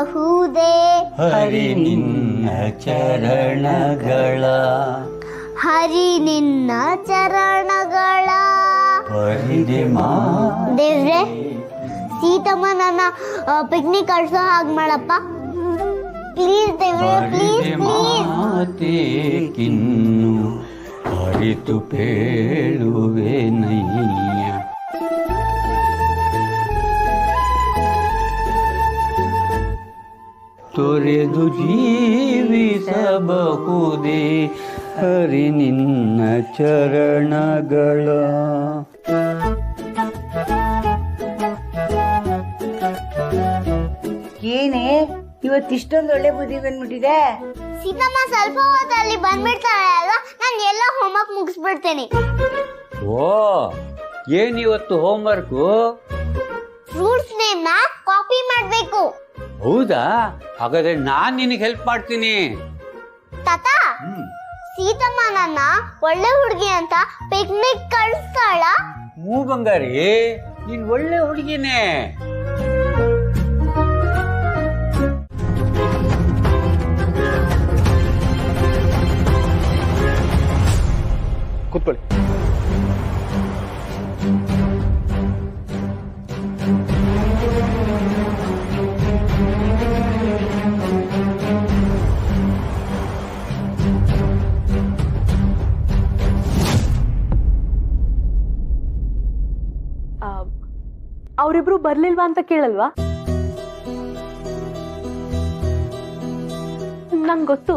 ಹರಿ ನಿನ್ನ ಚರಣಗಳ, ಹರಿ ನಿನ್ನ ಚರಣಗಳ. ದೇವ್ರೆ, ಸೀತಮ್ಮ ನನ್ನ ಪಿಕ್ನಿಕ್ ಕಳ್ಸೋ ಹಾಗೆ ಮಾಡಪ್ಪ ಪ್ಲೀಸ್. ದೇವ್ರೆ ಪ್ಲೀಸ್ ಪ್ಲೀಸ್. ಮಾತೇಕಿನ್ನು ಅರಿತು ಪೇಳುವೆ ನಯ್ಯ. ತೊರೆದು ಜೀವಿಸಬಹುದೇ ಹರಿ ನಿನ್ನ ಚರಣಗಳ. ಏನೇ ಇವತ್ತಿಷ್ಟೊಂದು ಒಳ್ಳೆ ಬುದ್ಧಿ ಬಂದ್ಬಿಟ್ಟಿದೆ. ಸೀತಮ್ಮ ಸ್ವಲ್ಪ ಹೊತ್ತಲ್ಲಿ ಬಂದ್ಬಿಡ್ತಾಳೆ ಅಲ್ವಾ, ನಾನು ಎಲ್ಲ ಹೋಮ್ವರ್ಕ್ ಮುಗಿಸ್ಬಿಡ್ತೇನೆ. ಓ, ಏನಿವತ್ತು ಹೋಮ್ವರ್ಕು? ಫ್ರೂಟ್ಸ್ ನೇಮ್ ನ ಕಾಪಿ ಮಾಡ್ಬೇಕು. ಹೌದಾ? ಹಾಗಾದ್ರೆ ನಾನ್ ನಿನಗೆ ಹೆಲ್ಪ್ ಮಾಡ್ತೀನಿ. ತಾತ, ಸೀತಮ್ಮ ನನ್ನ ಒಳ್ಳೆ ಹುಡುಗಿ ಅಂತ ಪಿಕ್ನಿಕ್ ಕಳಿಸ್ತಾಳ? ಹೂ ಬಂಗಾರಿ, ನೀನ್ ಒಳ್ಳೆ ಹುಡುಗಿನೇ. ಕೂತ್ಕೊಳ್ಳಿ. ಅವರಿಬ್ರು ಬರ್ಲಿಲ್ವಾ ಅಂತ ಕೇಳಲ್ವಾ? ನಂಗೆ ಗೊತ್ತು,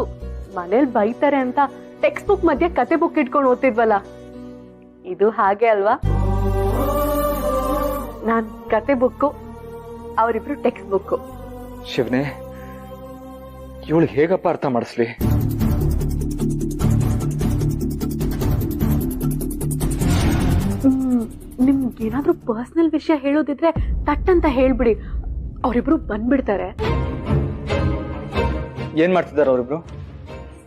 ಮನೇಲಿ ಬೈತಾರೆ ಅಂತ ಟೆಕ್ಸ್ಟ್ ಬುಕ್ ಮಧ್ಯೆ ಕತೆ ಬುಕ್ ಇಟ್ಕೊಂಡು ಓದ್ತಿದ್ವಲ್ಲ, ಇದು ಹಾಗೆ ಅಲ್ವಾ? ನಾನ್ ಕತೆ ಬುಕ್ಕು, ಅವರಿಬ್ರು ಟೆಕ್ಸ್ಟ್ ಬುಕ್ಕು. ಶಿವನೇ, ಇವಳು ಹೇಗಪ್ಪ ಅರ್ಥ ಮಾಡಿಸ್ಲಿ? ಏನಾದ್ರೂ ಪರ್ಸನಲ್ ವಿಷಯ ಹೇಳೋದಿದ್ರೆ ತಟ್ ಅಂತ ಹೇಳ್ಬಿಡಿ, ಅವರಿಬ್ರು ಬಂದ್ಬಿಡ್ತಾರೆ. ಏನ್ ಮಾಡ್ತಿದ್ದಾರೆ ಅವರಿಬ್ರು?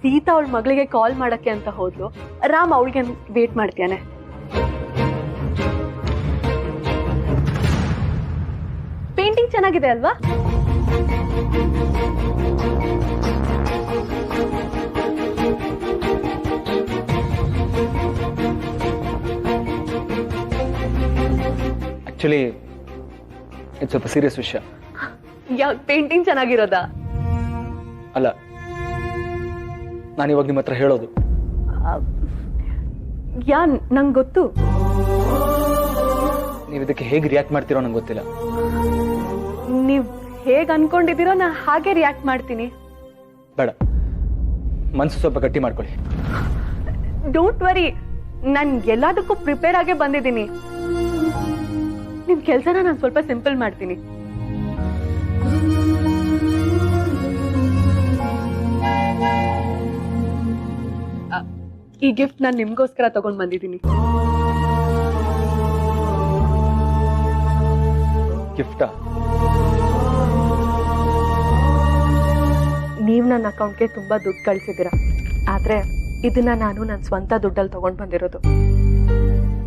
ಸೀತಾ ಅವಳ ಮಗಳಿಗೆ ಕಾಲ್ ಮಾಡಕ್ಕೆ ಅಂತ ಹೋದ್ಲು, ರಾಮ್ ಅವಳಿಗೆ ವೇಟ್ ಮಾಡ್ತಾನೆ. ಪೇಂಟಿಂಗ್ ಚೆನ್ನಾಗಿದೆ ಅಲ್ವಾ? ಆಕ್ಚುಲಿ ಇದು ಸ್ವಲ್ಪ ಸೀರಿಯಸ್ ವಿಷಯ. ಯಾಕೆ ಪೇಂಟಿಂಗ್ ಚೆನ್ನಾಗಿರೋದಾ? ಅಲ್ಲ, ನಾನು ಇವಾಗ ನಿಮ್ಮ ಹತ್ರ ಹೇಳೋದು. ನಂಗೆ ಗೊತ್ತು. ನೀವು ಇದಕ್ಕೆ ಹೇಗೆ ರಿಯಾಕ್ಟ್ ಮಾಡ್ತೀರೋ ನಂಗೆ ಗೊತ್ತಿಲ್ಲ. ನೀವ್ ಹೇಗ್ ಅನ್ಕೊಂಡಿದ್ದೀರೋ ನಾ ಹಾಗೆ ರಿಯಾಕ್ಟ್ ಮಾಡ್ತೀನಿ. ಬೇಡ, ಮನ್ಸು ಸ್ವಲ್ಪ ಗಟ್ಟಿ ಮಾಡ್ಕೊಳ್ಳಿ. ಡೋಂಟ್ ವರಿ, ನಾನು ಎಲ್ಲದಕ್ಕೂ ಪ್ರಿಪೇರ್ ಆಗೇ ಬಂದಿದ್ದೀನಿ. ನಿಮ್ ಕೆಲ್ಸನ ನಾನು ಸ್ವಲ್ಪ ಸಿಂಪಲ್ ಮಾಡ್ತೀನಿ. ಈ ಗಿಫ್ಟ್ ನಾನು ನಿಮ್ಗೋಸ್ಕರ ತಗೊಂಡ್ ಬಂದಿದ್ದೀನಿ. ಗಿಫ್ಟಾ? ನೀವ್ ನನ್ನ ಅಕೌಂಟ್ಗೆ ತುಂಬಾ ದುಡ್ಡು ಕಳ್ಸಿದ್ದೀರಾ, ಆದ್ರೆ ಇದನ್ನ ನಾನು ನನ್ನ ಸ್ವಂತ ದುಡ್ಡಲ್ಲಿ ತಗೊಂಡ್ ಬಂದಿರೋದು.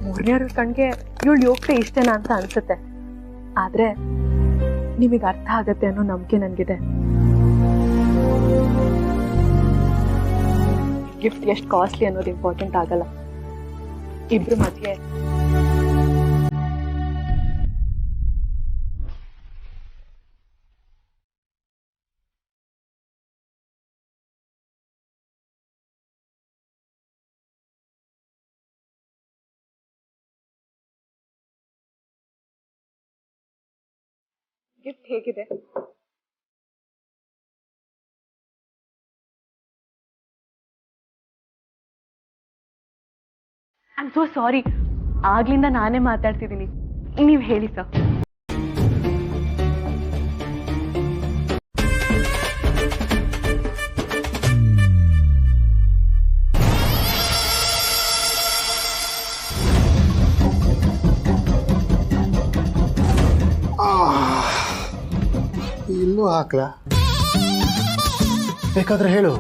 ಮೂರನೇವ್ರ ಕಣ್ಗೆ ಇವಳು ಯೋಗ್ಯತೆ ಇಷ್ಟೇನಾ ಅಂತ ಅನ್ಸುತ್ತೆ, ಆದ್ರೆ ನಿಮಗೆ ಅರ್ಥ ಆಗತ್ತೆ ಅನ್ನೋ ನಂಬಿಕೆ ನನ್ಗಿದೆ. ಗಿಫ್ಟ್ ಎಷ್ಟು ಕಾಸ್ಟ್ಲಿ ಅನ್ನೋದು ಇಂಪಾರ್ಟೆಂಟ್ ಆಗಲ್ಲ. ಇಬ್ರು ಮಧ್ಯೆ ಗಿಫ್ಟ್ ಹೇಗಿದೆ? ಐ ಆಮ್ ಸೋ ಸಾರಿ, ಆಗ್ಲಿಂದ ನಾನೇ ಮಾತಾಡ್ತಿದ್ದೀನಿ. ನೀವು ಹೇಳಿ ಸರ್. ಇಲ್ಲೂ ಹಾಕ್ಲಾ? ಬೇಕಾದ್ರೆ ಹೇಳು.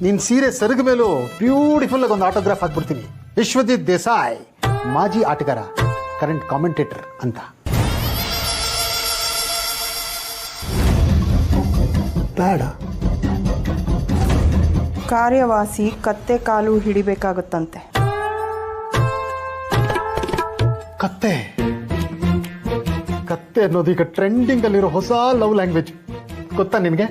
ನಿನ್ ಸೀರೆ ಸೆರಗ ಮೇಲೂ ಬ್ಯೂಟಿಫುಲ್ ಆಗಿ ಒಂದು ಆಟೋಗ್ರಾಫ್ ಹಾಕ್ಬಿಡ್ತೀನಿ. ವಿಶ್ವಜಿತ್ ದೇಸಾಯಿ, ಮಾಜಿ ಆಟಗಾರ, ಕರೆಂಟ್ ಕಾಮೆಂಟೇಟರ್ ಅಂತ. ಬೇಡ. ಕಾರ್ಯವಾಸಿ ಕತ್ತೆ ಕಾಲು ಹಿಡಿಬೇಕಾಗುತ್ತಂತೆ. ಕತ್ತೆ ಕತ್ತೆ ಅನ್ನೋದು ಈಗ ಟ್ರೆಂಡಿಂಗ್ ಅಲ್ಲಿರೋ ಹೊಸ ಲವ್ ಲ್ಯಾಂಗ್ವೇಜ್, ಗೊತ್ತಾ ನಿನಗೆ?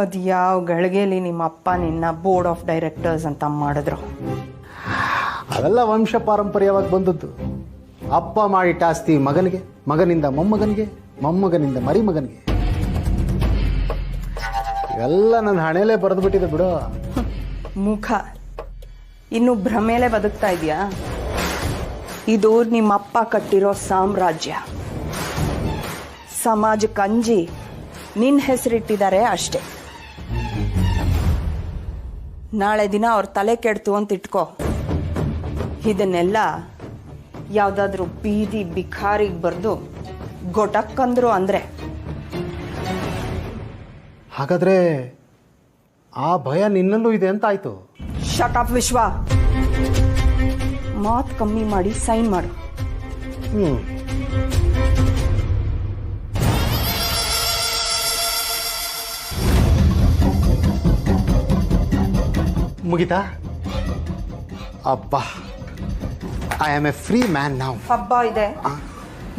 ಅದು ಯಾವ ಗಳಿಗೆಯಲ್ಲಿ ನಿಮ್ಮ ಅಪ್ಪ ನಿನ್ನ ಬೋರ್ಡ್ ಆಫ್ ಡೈರೆಕ್ಟರ್ಸ್ ಅಂತ ಮಾಡಿದ್ರು? ಅವೆಲ್ಲ ವಂಶ ಪಾರಂಪರ್ಯವಾಗಿ ಬಂದದ್ದು. ಅಪ್ಪ ಮಾಡಿಟ್ಟ ಆಸ್ತಿ ಮಗನಿಗೆ, ಮಗನಿಂದ ಮೊಮ್ಮಗನಿಗೆ, ಮೊಮ್ಮಗನಿಂದ ಮರಿಮಗನಿಗೆ. ಇವೆಲ್ಲ ನನ್ನ ಹಣೆಲೇ ಬರೆದು ಬಿಟ್ಟಿದೆ ಬಿಡು. ಮುಖ ಇನ್ನು ಭ್ರಮೇಲೆ ಬದುಕ್ತಾ ಇದೆಯಾ? ಇದು ನಿಮ್ಮಪ್ಪ ಕಟ್ಟಿರೋ ಸಾಮ್ರಾಜ್ಯ. ಸಮಾಜಕ್ಕೆ ಅಂಜಿ ನಿನ್ನ ಹೆಸರಿಟ್ಟಿದ್ದಾರೆ ಅಷ್ಟೇ. ನಾಳೆ ದಿನ ಅವ್ರ ತಲೆ ಕೆಡ್ತು ಅಂತ ಇಟ್ಕೋ. ಇದನ್ನೆಲ್ಲ ಯಾವುದಾದ್ರೂ ಬೀದಿ ಬಿಖಾರಿಗೆ ಬರೆದು ಗೊಟಕ್ಕಂದ್ರು ಅಂದ್ರೆ. ಹಾಗಾದ್ರೆ ಆ ಭಯ ನಿನ್ನಲ್ಲೂ ಇದೆ ಅಂತ ಆಯ್ತು. ಶಟ್ ಅಪ್ ವಿಶ್ವ. ಮಾತು ಕಮ್ಮಿ ಮಾಡಿ ಸೈನ್ ಮಾಡು. ಮುಗಿತಾ? ಅಬ್ಬಾ, I am A free man now. ಹಬ್ಬ ಇದೆ,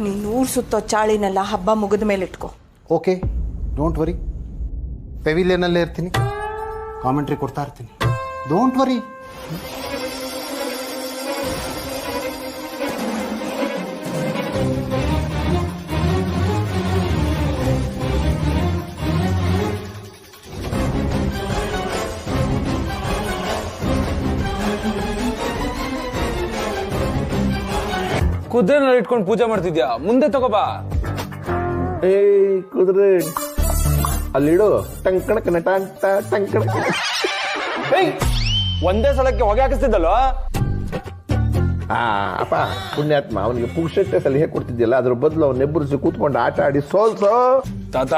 ನೀನು ಊರ್ ಸುತ್ತೋ ಚಾಳಿನೆಲ್ಲ ಹಬ್ಬ ಮುಗಿದ ಮೇಲೆ ಇಟ್ಕೋ. Okay, don't worry. ಪೆವಿಲಿಯನಲ್ಲೇ ಇರ್ತೀನಿ, ಕಾಮೆಂಟ್ರಿ ಕೊಡ್ತಾ ಇರ್ತೀನಿ. Don't worry. ಕುದುರೆನಲ್ಲಿ ಇಟ್ಕೊಂಡು ಪೂಜೆ ಮಾಡ್ತಿದ್ಯಾ? ಮುಂದೆ ತಗೋಬಾ. ಕುದುರೆ ಅಲ್ಲಿಡು. ಟಂಕಣಕ ಟಂಕಣಕ. ಒಂದೇ ಸಲಕ್ಕೆ ಹೊಗೆ ಹಾಕಿಸ್ತಿದ್ದಲ್ವಾ? ಅಪ್ಪ ಪುಣ್ಯಾತ್ಮ, ಅವನಿಗೆ ಪುಕ್ಷಟ್ಟೆ ಸಲಹೆ ಕೊಡ್ತಿದ್ಯಲ್ಲ, ಅದ್ರ ಬದಲು ಅವ್ನ ಎಬ್ಬರಿಸಿ ಕೂತ್ಕೊಂಡು ಆಟ ಆಡಿ ಸೋಲ್ಸೋ. ತಾತ,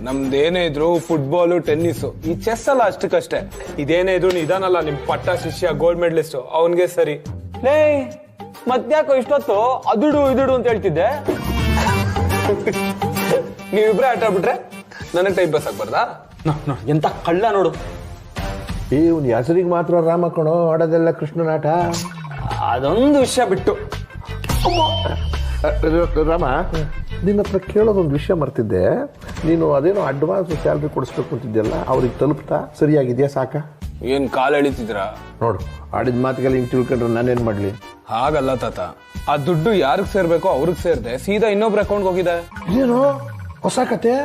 ನಮ್ದೇನೇ ಇದ್ರು ಫುಟ್ಬಾಲು, ಟೆನ್ನಿಸ್, ಈ ಚೆಸ್ ಅಲ್ಲ ಅಷ್ಟಕ್ಕಷ್ಟೇ. ಇದೇನೇ ಇದ್ರು ಇದಾನಲ್ಲ ನಿಮ್ ಪಟ್ಟ ಶಿಷ್ಯ ಗೋಲ್ಡ್ ಮೆಡಲಿಸ್ಟ್, ಅವನ್ಗೆ ಸರಿ. ಲೇ ಮತ್ತ್ಯಾಕೋ ಇಷ್ಟೊತ್ತು ಅದುಡು ಇದುಡು ಅಂತ ಹೇಳ್ತಿದ್ದೆ? ನೀವಿಬ್ರೆ ಆಟ ಆಡ್ಬಿಟ್ರೆ ನನಗೆ ಟೈಮ್ ಪಾಸ್ ಆಗ್ಬಾರ್ದಾ? ಎಂತ ಕಳ್ಳ ನೋಡು. ಇವ್ನ ಹೆಸರಿಗೆ ಮಾತ್ರ ರಾಮ ಕಣೋ, ಆಡೋದೆಲ್ಲ ಕೃಷ್ಣನಾಟ. ಅದೊಂದು ವಿಷಯ ಬಿಟ್ಟು ರಾಮ, ನಿನ್ನ ಹತ್ರ ಕೇಳೋದೊಂದು ವಿಷಯ ಮರ್ತಿದ್ದೆ. ನೀನು ಅದೇನೋ ಅಡ್ವಾನ್ಸ್ ಸ್ಯಾಲ್ರಿ ಕೊಡಿಸ್ಬೇಕು ಅಂತಿದ್ಯಲ್ಲ, ಅವ್ರಿಗೆ ತಲುಪ್ತಾ? ಸರಿಯಾಗಿದೆಯಾ? ಸಾಕ? ಏನ್ ಕಾಲ್ ಎಳಿತಿದ್ರಾ? ನೋಡು, ಆಡಿದ ಮಾತಿಗೆಲ್ಲ ಹಿಂಗೆ ತಿಳ್ಕೊಂಡ್ರೆ ನಾನೇನ್ ಮಾಡ್ಲಿ? ಹಾಗಲ್ಲ ತಾತ, ಆ ದುಡ್ಡು ಯಾರಿಗ್ ಸೇರ್ಬೇಕೋ ಅವ್ರಿಗೆ ಸೇರ್ದೆ ಸೀದಾ ಇನ್ನೊಬ್ರ ಅಕೌಂಟ್ ಹೋಗಿದೆ. ಏನು ಹೊಸ ಕತೆ?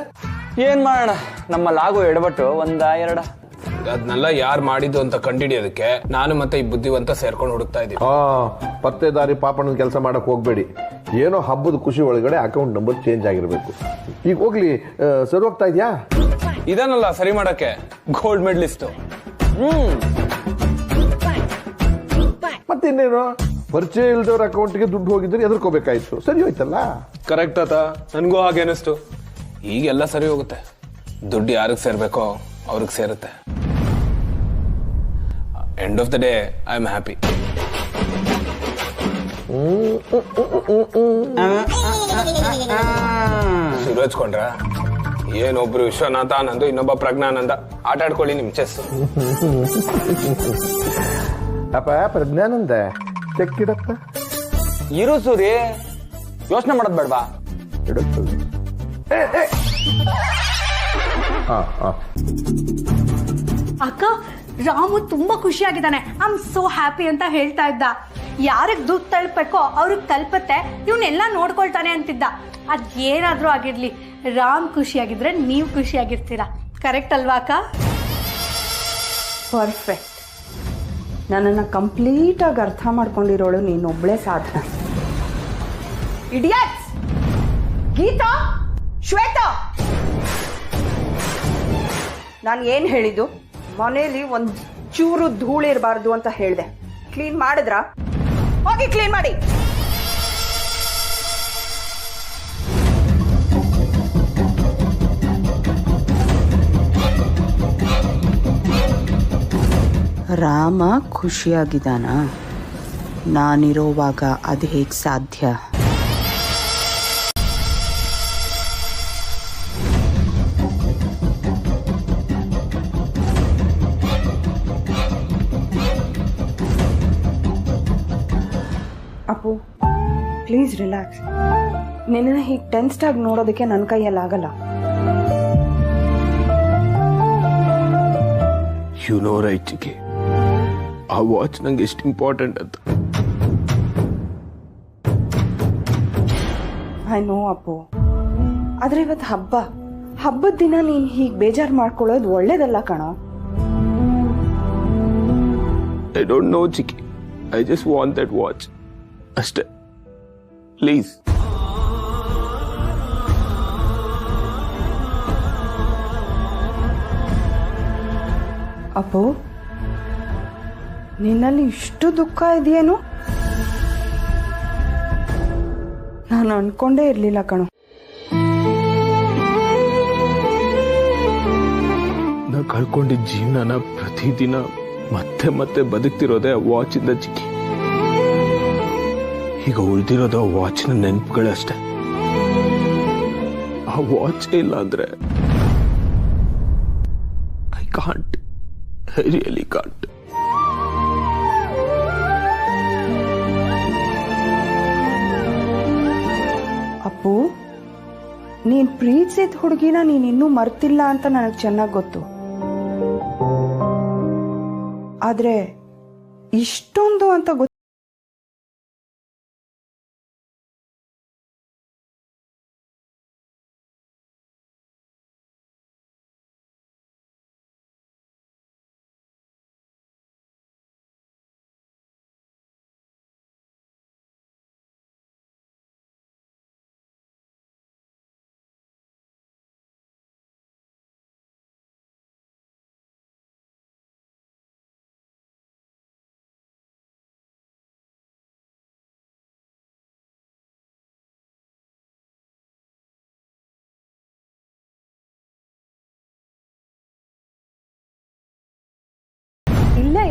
ಏನ್ ಮಾಡೋಣ, ನಮ್ಮಲ್ಲಿ ಆಗೋ ಎಡಬಟ್ಟು ಒಂದ ಎರಡ. ಅದನ್ನೆಲ್ಲ ಯಾರು ಮಾಡಿದ್ದು ಅಂತ ಕಂಡಿಡಿಯೋದಕ್ಕೆ ನಾನು ಮತ್ತೆ ಈ ಬುದ್ಧಿವಂತ ಸೇರ್ಕೊಂಡು ಹುಡುಕ್ತಾ ಇದೀವಿ. ಪತ್ತೆದಾರಿ ಪಾಪಣ್ಣನ ಕೆಲಸ ಮಾಡಕ್ ಹೋಗ್ಬೇಡಿ. ಏನೋ ಹಬ್ಬದ ಖುಷಿ ಒಳಗಡೆ ಅಕೌಂಟ್ ನಂಬರ್ ಚೇಂಜ್ ಆಗಿರ್ಬೇಕು. ಈಗ ಹೋಗ್ಲಿ, ಸರಿ ಹೋಗ್ತಾ ಇದ್ಯಾ? ಇದನ್ನಲ್ಲ ಸರಿ ಮಾಡಕ್ಕೆ ಗೋಲ್ಡ್ ಮೆಡಲಿಸ್ಟ್. ಮತ್ತಿನ್ನೇನು, ಪರಿಚಯ ಇಲ್ದವ್ರ ಅಕೌಂಟ್ಗೆ ದುಡ್ಡು ಹೋಗಿದ್ರೆ ಎದುರ್ಕೋಬೇಕಾಯ್ತು. ಸರಿ ಹೋಯ್ತಲ್ಲ? ಕರೆಕ್ಟ್ ಆತ, ನನ್ಗೂ ಹಾಗೆ ಅನಿಸ್ತು. ಈಗೆಲ್ಲ ಸರಿ ಹೋಗುತ್ತೆ. ದುಡ್ಡು ಯಾರಿಗೆ ಸೇರ್ಬೇಕೋ ಅವ್ರಿಗೆ ಸೇರುತ್ತೆ. End of the day I am happy. ಶುರು ಹಚ್ಕೊಂಡ್ರ? ಏನೊಬ್ರು ವಿಶ್ವನಾಥ ಆನಂದ್, ಇನ್ನೊಬ್ಬ ಪ್ರಜ್ಞಾನಂದ. ಆಟ ಆಡ್ಕೊಳ್ಳಿ ನಿಮ್ ಚೆಸ್. ಅಪ್ಪ ಪ್ರಜ್ಞಾನಂದ ಚೆಕ್ಕಿಡಪ್ಪ. ಇರು ಸೂರಿ, ಯೋಚನೆ ಮಾಡೋದ್ ಬೇಡವಾ? ಅಕ್ಕ, ರಾಮು ತುಂಬಾ ಖುಷಿಯಾಗಿದ್ದಾನೆ. ಐ ಆಮ್ ಸೋ ಹ್ಯಾಪಿ ಅಂತ ಹೇಳ್ತಾ ಇದ್ದ. ಯಾರಿಗ್ ದುಡ್ಡು ತಲುಪಬೇಕೋ ಅವ್ರಿಗೆ ತಲುಪತ್ತೆ, ಇವನ್ನೆಲ್ಲ ನೋಡ್ಕೊಳ್ತಾನೆ ಅಂತಿದ್ದ. ಅದೇನಾದ್ರೂ ಆಗಿರ್ಲಿ, ರಾಮ್ ಖುಷಿಯಾಗಿದ್ರೆ ನೀವು ಖುಷಿಯಾಗಿರ್ತೀರಾ. ಕರೆಕ್ಟ್ ಅಲ್ವಾ ಅಕ್ಕ? ಪರ್ಫೆಕ್ಟ್. ನನ್ನನ್ನು ಕಂಪ್ಲೀಟಾಗಿ ಅರ್ಥ ಮಾಡ್ಕೊಂಡಿರೋಳು ನೀನೊಬ್ಳೆ ಸಾಧನ. ಇಡಿಯಟ್ಸ್! ಗೀತಾ, ಶ್ವೇತಾ, ನಾನು ಏನು ಹೇಳಿದ್ದು? ಮನೇಲಿ ಒಂದು ಚೂರು ಧೂಳಿರಬಾರ್ದು ಅಂತ ಹೇಳಿದೆ. ಕ್ಲೀನ್ ಮಾಡಿದ್ರಾ? ಹೋಗಿ ಕ್ಲೀನ್ ಮಾಡಿ. ರಾಮ ಖುಷಿಯಾಗಿದ್ದಾನ? ನಾನಿರೋವಾಗ ಅದು ಹೇಗೆ ಸಾಧ್ಯ? Appu, please relax. ನಿನ್ನ ಹೀಗೆ ಟೆನ್ಸ್ಡ್ ಆಗಿ ನೋಡೋದಕ್ಕೆ ನನ್ನ ಕೈಯಲ್ಲಾಗಲ್ಲ. ಯು ನೋ ರೈಟ್ ಚಿಕ್ಕಿ, ಆ ವಾಚ್ ನಂಗೆ ಎಷ್ಟು ಇಂಪಾರ್ಟೆಂಟ್ ಅಂತ. ಐ ನೋ ಅಪ್ಪು, ಆದ್ರೆ ಇವತ್ತು ಹಬ್ಬದ ದಿನ ನೀನು ಹೀಗೆ ಬೇಜಾರು ಮಾಡ್ಕೊಳ್ಳೋದು ಒಳ್ಳೇದಲ್ಲ ಕಣೋ. I don't know chikki, I just want that watch ಅಷ್ಟೇ. ಪ್ಲೀಸ್. ಅಪ್ಪು, ನಿನ್ನಲ್ಲಿ ಇಷ್ಟು ದುಃಖ ಇದೆಯೇನು? ನಾನು ಅನ್ಕೊಂಡೇ ಇರ್ಲಿಲ್ಲ ಕಣೋ. ನಾ ಕಳ್ಕೊಂಡಿದ್ದ ಜೀವನನ ಪ್ರತಿದಿನ ಮತ್ತೆ ಮತ್ತೆ ಬದುಕ್ತಿರೋದೇ ಆ ವಾಚ್ ಇಂದ ಚಿಕ್ಕಿ. ಈಗ ಉಳಿದಿರೋದು ಆ ವಾಚ್ನ ನೆನಪುಗಳಷ್ಟೇ. ಆ ವಾಚ್ ಇಲ್ಲ ಅಂದ್ರೆ I can't, I really can't. Appu, ನೀನ್ ಪ್ರೀತಿಸಿದ ಹುಡುಗಿನ ನೀನ್ ಇನ್ನೂ ಮರ್ತಿಲ್ಲ ಅಂತ ನನಗೆ ಚೆನ್ನಾಗಿ ಗೊತ್ತು. ಆದ್ರೆ ಇಷ್ಟೊಂದು ಅಂತ ಗೊತ್ತು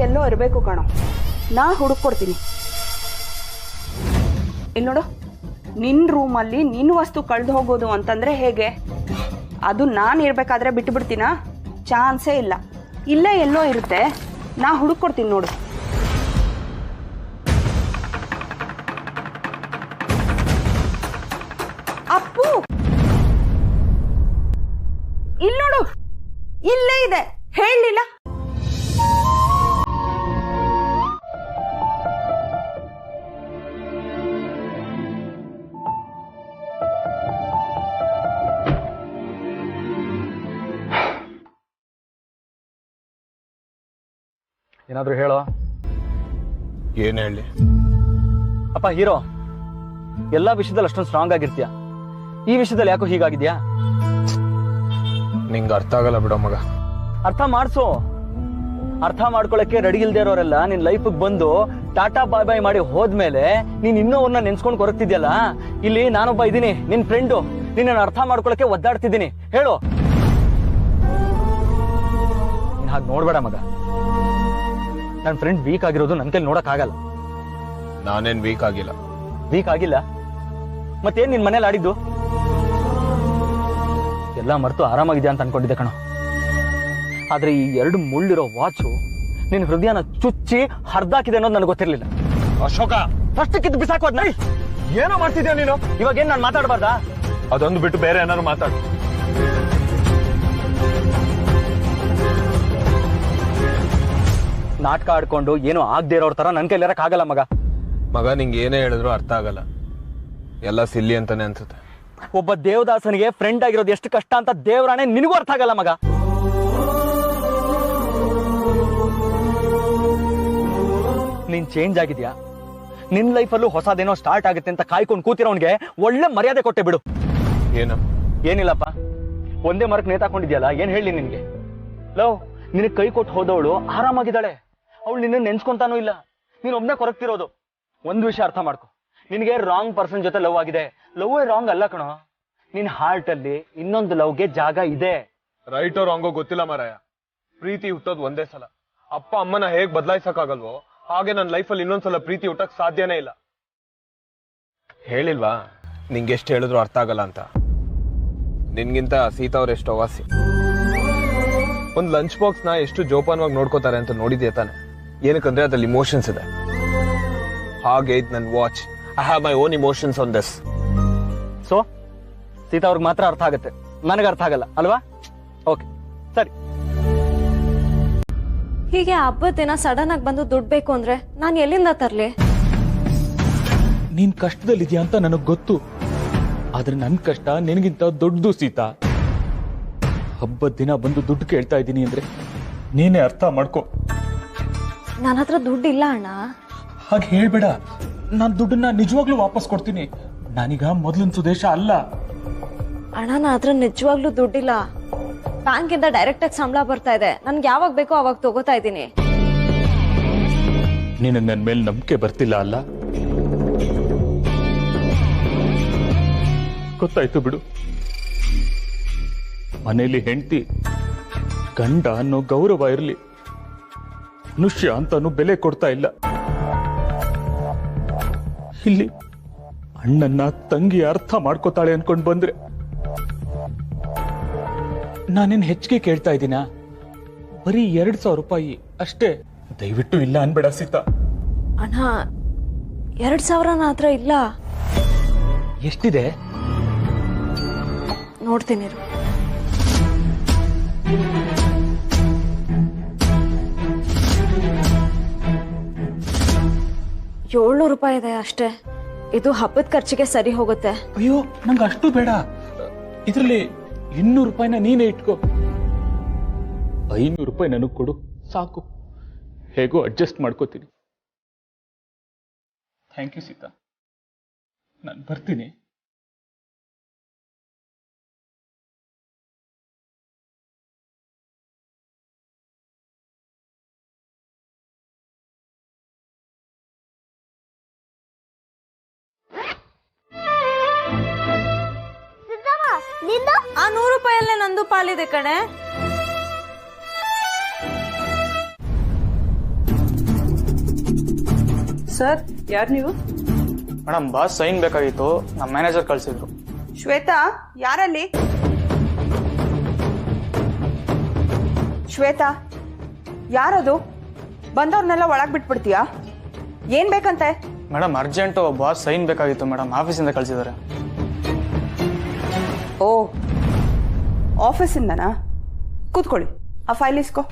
ಎಲ್ಲೋ ಇರಬೇಕು ಕಣೋ, ನಾ ಹುಡುಕೊಡ್ತೀನಿ. ಇಲ್ಲಿ ನೋಡು, ನಿನ್ನ ರೂಮಲ್ಲಿ ನಿನ್ನ ವಸ್ತು ಕಳೆದು ಹೋಗೋದು ಅಂತಂದ್ರೆ ಹೇಗೆ? ಅದು ನಾನು ಇರಬೇಕಾದ್ರೆ ಬಿಟ್ಟು ಬಿಡ್ತೀನಾ? ಚಾನ್ಸೇ ಇಲ್ಲ. ಇಲ್ಲೇ ಎಲ್ಲೋ ಇರುತ್ತೆ, ನಾ ಹುಡುಕೊಡ್ತೀನಿ ನೋಡು. ಅಪ್ಪು, ಇಲ್ಲಿ ನೋಡು, ಇಲ್ಲೇ ಇದೆ, ಹೇಳಲಿಲ್ಲ? ಏನಾದರೂ ಹೇಳೋ. ಏನು ಹೇಳಿ? ಅಪ್ಪ ಹೀರೋ, ಎಲ್ಲಾ ವಿಷಯದಲ್ಲಿ ಅಷ್ಟೊಂದು ಸ್ಟ್ರಾಂಗ್ ಆಗಿರ್ತೀಯ, ಈ ವಿಷಯದಲ್ಲಿ ಯಾಕೋ ಹೀಗಾಗಿದ್ಯಾ? ನಿಂಗೆ ಅರ್ಥ ಆಗಲ್ಲ ಬಿಡೋ ಮಗ. ಅರ್ಥ ಮಾಡಿಸು. ಅರ್ಥ ಮಾಡ್ಕೊಳಕ್ಕೆ ರೆಡಿ ಇಲ್ದೇ ಇರೋರೆಲ್ಲ ನಿನ್ ಲೈಫಿಗೆ ಬಂದು ಟಾಟಾ ಬಾಯ್ ಬಾಯ್ ಮಾಡಿ ಹೋದ್ಮೇಲೆ ನೀನ್ ಇನ್ನೂ ಅವ್ರನ್ನ ನೆನ್ಸ್ಕೊಂಡು ಕೊರಗ್ತಿದ್ಯಲ್ಲ. ಇಲ್ಲಿ ನಾನೊಬ್ಬ ಇದ್ದೀನಿ, ನಿನ್ ಫ್ರೆಂಡು, ನಿನ್ನ ಅರ್ಥ ಮಾಡ್ಕೊಳಕ್ಕೆ ಒದ್ದಾಡ್ತಿದ್ದೀನಿ. ಹೇಳು. ನೀನ್ ಹಾಗೆ ನೋಡ್ಬೇಡ ಮಗ. ನನ್ನ ಫ್ರೆಂಡ್ ವೀಕ್ ಆಗಿರೋದು ನನ್ ಕೈಲಿ ನೋಡಕ್ ಆಗಲ್ಲ. ನಾನೇನ್ ವೀಕ್ ಆಗಿಲ್ಲ. ವೀಕ್ ಆಗಿಲ್ಲ? ಮತ್ತೇನ್ ನಿನ್ ಮನೇಲಿ ಆಡಿದ್ದು? ಎಲ್ಲ ಮರೆತು ಆರಾಮಾಗಿದ್ಯಾ ಅಂತ ಅನ್ಕೊಂಡಿದ್ದೆ ಕಣ. ಆದ್ರೆ ಈ 2 ಮುಳ್ಳಿರೋ ವಾಚು ನಿನ್ ಹೃದಯನ ಚುಚ್ಚಿ ಹರ್ದಾಕಿದೆ ಅನ್ನೋದು ನನಗೆ ಗೊತ್ತಿರ್ಲಿಲ್ಲ. ಅಶೋಕ, ಫಸ್ಟ್ ಕಿತ್ತು ಬಿಸಾಕೋದ್ ನೈ. ಏನೋ ಮಾಡ್ತಿದ್ಯಾ ನೀನು? ಇವಾಗ ಏನ್ ನಾನು ಮಾತಾಡಬಾರ್ದಾ? ಅದೊಂದು ಬಿಟ್ಟು ಬೇರೆ ಏನಾದ್ರು ಮಾತಾಡು. ನಾಟಕ ಆಡ್ಕೊಂಡು ಏನೋ ಆಗದೆ ಇರೋರ್ ತರ ನನ್ ಕೈಲಿ ಇರಕ್ ಆಗಲ್ಲ ಮಗ. ಮಗ, ನಿಂಗೆ ಏನೇ ಹೇಳಿದ್ರು ಅರ್ಥ ಆಗಲ್ಲ. ಎಲ್ಲ ಸಿಲ್ಲಿ ಅಂತಾನೆ ಅನ್ಸುತ್ತೆ. ಒಬ್ಬ ದೇವದಾಸನಿಗೆ ಫ್ರೆಂಡ್ ಆಗಿರೋದು ಎಷ್ಟು ಕಷ್ಟ ಅಂತ ದೇವರಾಣೆ ನಿನಗೂ ಅರ್ಥ ಆಗಲ್ಲ ಮಗ. ನೀನ್ ಚೇಂಜ್ ಆಗಿದ್ಯಾ? ನಿನ್ ಲೈಫಲ್ಲೂ ಹೊಸದೇನೋ ಸ್ಟಾರ್ಟ್ ಆಗುತ್ತೆ ಅಂತ ಕಾಯ್ಕೊಂಡು ಕೂತಿರೋನ್ಗೆ ಒಳ್ಳೆ ಮರ್ಯಾದೆ ಕೊಟ್ಟೆ ಬಿಡು. ಏನು? ಏನಿಲ್ಲಪ್ಪ, ಒಂದೇ ಮರಕ್ ನೇತಾಕೊಂಡಿದ್ಯಲ್ಲ, ಏನ್ ಹೇಳಿ ನಿನ್ಗೆ? ಲವ್, ನಿನಗೆ ಕೈ ಕೊಟ್ಟು ಹೋದವಳು ಆರಾಮಾಗಿದ್ದಾಳೆ. ಅವಳು ನಿನ್ನ ನೆನ್ಸ್ಕೊಂತಾನೂ ಇಲ್ಲ. ನೀನ್ ಒಬ್ನೇ ಕೊರಗ್ತಿರೋದು. ಒಂದ್ ವಿಷಯ ಅರ್ಥ ಮಾಡ್ಕೊ, ನಿನಗೆ ರಾಂಗ್ ಪರ್ಸನ್ ಜೊತೆ ಲವ್ ಆಗಿದೆ. ಲವ್ ರಾಂಗ್ ಅಲ್ಲ ಕಣೋ. ನಿನ್ ಹಾರ್ಟ್ ಅಲ್ಲಿ ಇನ್ನೊಂದು ಲವ್ಗೆ ಜಾಗ ಇದೆ. ರೈಟೋ ರಾಂಗೋ ಗೊತ್ತಿಲ್ಲ ಮಾರಾಯ. ಪ್ರೀತಿ ಹುಟ್ಟೋದು ಒಂದೇ ಸಲ. ಅಪ್ಪ ಅಮ್ಮನ ಹೇಗ್ ಬದಲಾಯಿಸಕ್ಕಾಗಲ್ವೋ ಹಾಗೆ ನನ್ನ ಲೈಫಲ್ಲಿ ಇನ್ನೊಂದ್ಸಲ ಪ್ರೀತಿ ಹುಟ್ಟಕ್ ಸಾಧ್ಯನೇ ಇಲ್ಲ. ಹೇಳಿಲ್ವಾ ನಿಂಗೆ ಎಷ್ಟು ಹೇಳಿದ್ರು ಅರ್ಥ ಆಗಲ್ಲ ಅಂತ? ನಿನ್ಗಿಂತ ಸೀತಾ ಅವ್ರು ಎಷ್ಟೋ ವಾಸಿ. ಒಂದ್ ಲಂಚ್ ಬಾಕ್ಸ್ ನ ಎಷ್ಟು ಜೋಪಾನವಾಗಿ ನೋಡ್ಕೋತಾರೆ ಅಂತ ನೋಡಿದ್ಯಾ ತಾನೆ? ಏನಕ್ಕಂದ್ರೆ ಅದ್ರಲ್ಲಿ ಇಮೋಷನ್ಸ್ ಇದೆ. ಹಾಗೆ ಇದು ನನ್ನ watch. I have my own emotions on this. So Sita ಅವ್ರಿಗೆ ಮಾತ್ರ ಅರ್ಥ ಆಗುತ್ತೆ, ನನಗೆ ಅರ್ಥ ಆಗಲ್ಲ ಅಲ್ವಾ? ಓಕೆ, ಸರಿ. ಹೀಗೆ ಹಬ್ಬದ ದಿನ ಸಡನ್ ಆಗಿ ಬಂದು ದುಡ್ಡು ಬೇಕು ಅಂದ್ರೆ ನಾನು ಎಲ್ಲಿಂದ ತರ್ಲಿ? ನೀನ್ ಕಷ್ಟದಲ್ಲಿದ್ಯಾ ಅಂತ ನನಗ್ ಗೊತ್ತು. ಆದ್ರೆ ನನ್ ಕಷ್ಟ ನಿನಗಿಂತ ದೊಡ್ಡದು ಸೀತಾ. ಹಬ್ಬದ ದಿನ ಬಂದು ದುಡ್ಡು ಕೇಳ್ತಾ ಇದ್ದೀನಿ ಅಂದ್ರೆ ನೀನೇ ಅರ್ಥ ಮಾಡ್ಕೊ. ನನ್ನ ಹತ್ರ ದುಡ್ಡು ಇಲ್ಲ ಅಣ್ಣ. ಹಾಗೆ ಹೇಳ್ಬೇಡ. ನಾನ್ ದುಡ್ಡನ್ನ ನಿಜವಾಗ್ಲೂ ವಾಪಸ್ ಕೊಡ್ತೀನಿ. ನಾನೀಗ ಮೊದ್ಲಿನ ಸುದೇಶ ಅಲ್ಲ. ಅಣ್ಣ, ನನ್ನ ಹತ್ರ ನಿಜವಾಗ್ಲೂ ದುಡ್ಡಿಲ್ಲ. ಬ್ಯಾಂಕ್ ಇಂದ ಡೈರೆಕ್ಟ್ ಆಗಿ ಸಂಬಳ ಬರ್ತಾ ಇದೆ. ನನ್ಗೆ ಯಾವಾಗ ಬೇಕೋ ಅವಾಗ ತಗೋತಾ ಇದ್ದೀನಿ. ನಿನಗೆ ನನ್ನ ಮೇಲೆ ನಂಬಿಕೆ ಬರ್ತಿಲ್ಲ ಅಲ್ಲ? ಗೊತ್ತಾಯ್ತು ಬಿಡು. ಮನೆಯಲ್ಲಿ ಹೆಂಡತಿ ಗಂಡ ಅನ್ನೋ ಗೌರವ ಇರಲಿ, ಮನುಷ್ಯ ಅಂತಾನು ಬೆಲೆ ಕೊಡ್ತಾ ಇಲ್ಲ. ಇಲ್ಲಿ ಅಣ್ಣನ್ನ ತಂಗಿ ಅರ್ಥ ಮಾಡ್ಕೋತಾಳೆ ಅನ್ಕೊಂಡ್ ಬಂದ್ರೆ ನಾನೇನ್ ಹೆಚ್ಚಿಗೆ ಕೇಳ್ತಾ ಇದ್ದೀನ? ಬರೀ 2,000 ರೂಪಾಯಿ ಅಷ್ಟೇ. ದಯವಿಟ್ಟು ಇಲ್ಲ ಅನ್ಬೇಡ ಸೀತಾ. ಅಣ್ಣ, 2,000 ನನ್ನ ಹತ್ರ ಇಲ್ಲ. ಎಷ್ಟಿದೆ ನೋಡ್ತೀನಿ. 700 ರೂಪಾಯಿ ಇದೆ ಅಷ್ಟೇ. ಇದು ಹಬ್ಬದ ಖರ್ಚಿಗೆ ಸರಿ ಹೋಗುತ್ತೆ. ಅಯ್ಯೋ, ನಂಗೆ ಅಷ್ಟು ಬೇಡ. ಇದರಲ್ಲಿ 200 ರೂಪಾಯಿನ ನೀನೇ ಇಟ್ಕೋ. 500 ರೂಪಾಯಿ ನನಗ್ ಕೊಡು ಸಾಕು. ಹೇಗೋ ಅಡ್ಜಸ್ಟ್ ಮಾಡ್ಕೋತೀನಿ. Thank you Seetha. ನಾನು ಬರ್ತೀನಿ. ಆ 100 ರೂಪಾಯಲ್ಲೇ ನಂದು ಪಾಲಿದೆ ಕಣೆ. ಸರ್, ಯಾರು ನೀವು? ಮೇಡಮ್ ಬಾಸ್ ಸೈನ್ ಬೇಕಾಗಿತ್ತು, ನಮ್ಮ ಮ್ಯಾನೇಜರ್ ಕಳ್ಸಿದ್ರು. ಶ್ವೇತಾ, ಯಾರಲ್ಲಿ? ಶ್ವೇತಾ, ಯಾರದು? ಬಂದವ್ರನ್ನೆಲ್ಲ ಒಳಗ್ ಬಿಟ್ಬಿಡ್ತೀಯಾ? ಏನ್ ಬೇಕಂತೆ? ಮೇಡಮ್ ಅರ್ಜೆಂಟು, ಬಾಸ್ ಸೈನ್ ಬೇಕಾಗಿತ್ತು ಮೇಡಮ್, ಆಫೀಸಿಂದ ಕಳ್ಸಿದ್ದಾರೆ. ಓ, ಆಫೀಸಿಂದನಾ? ಕೂತ್ಕೊಳ್ಳಿ, ಆ ಫೈಲ್ ಇಸ್ಕೋ.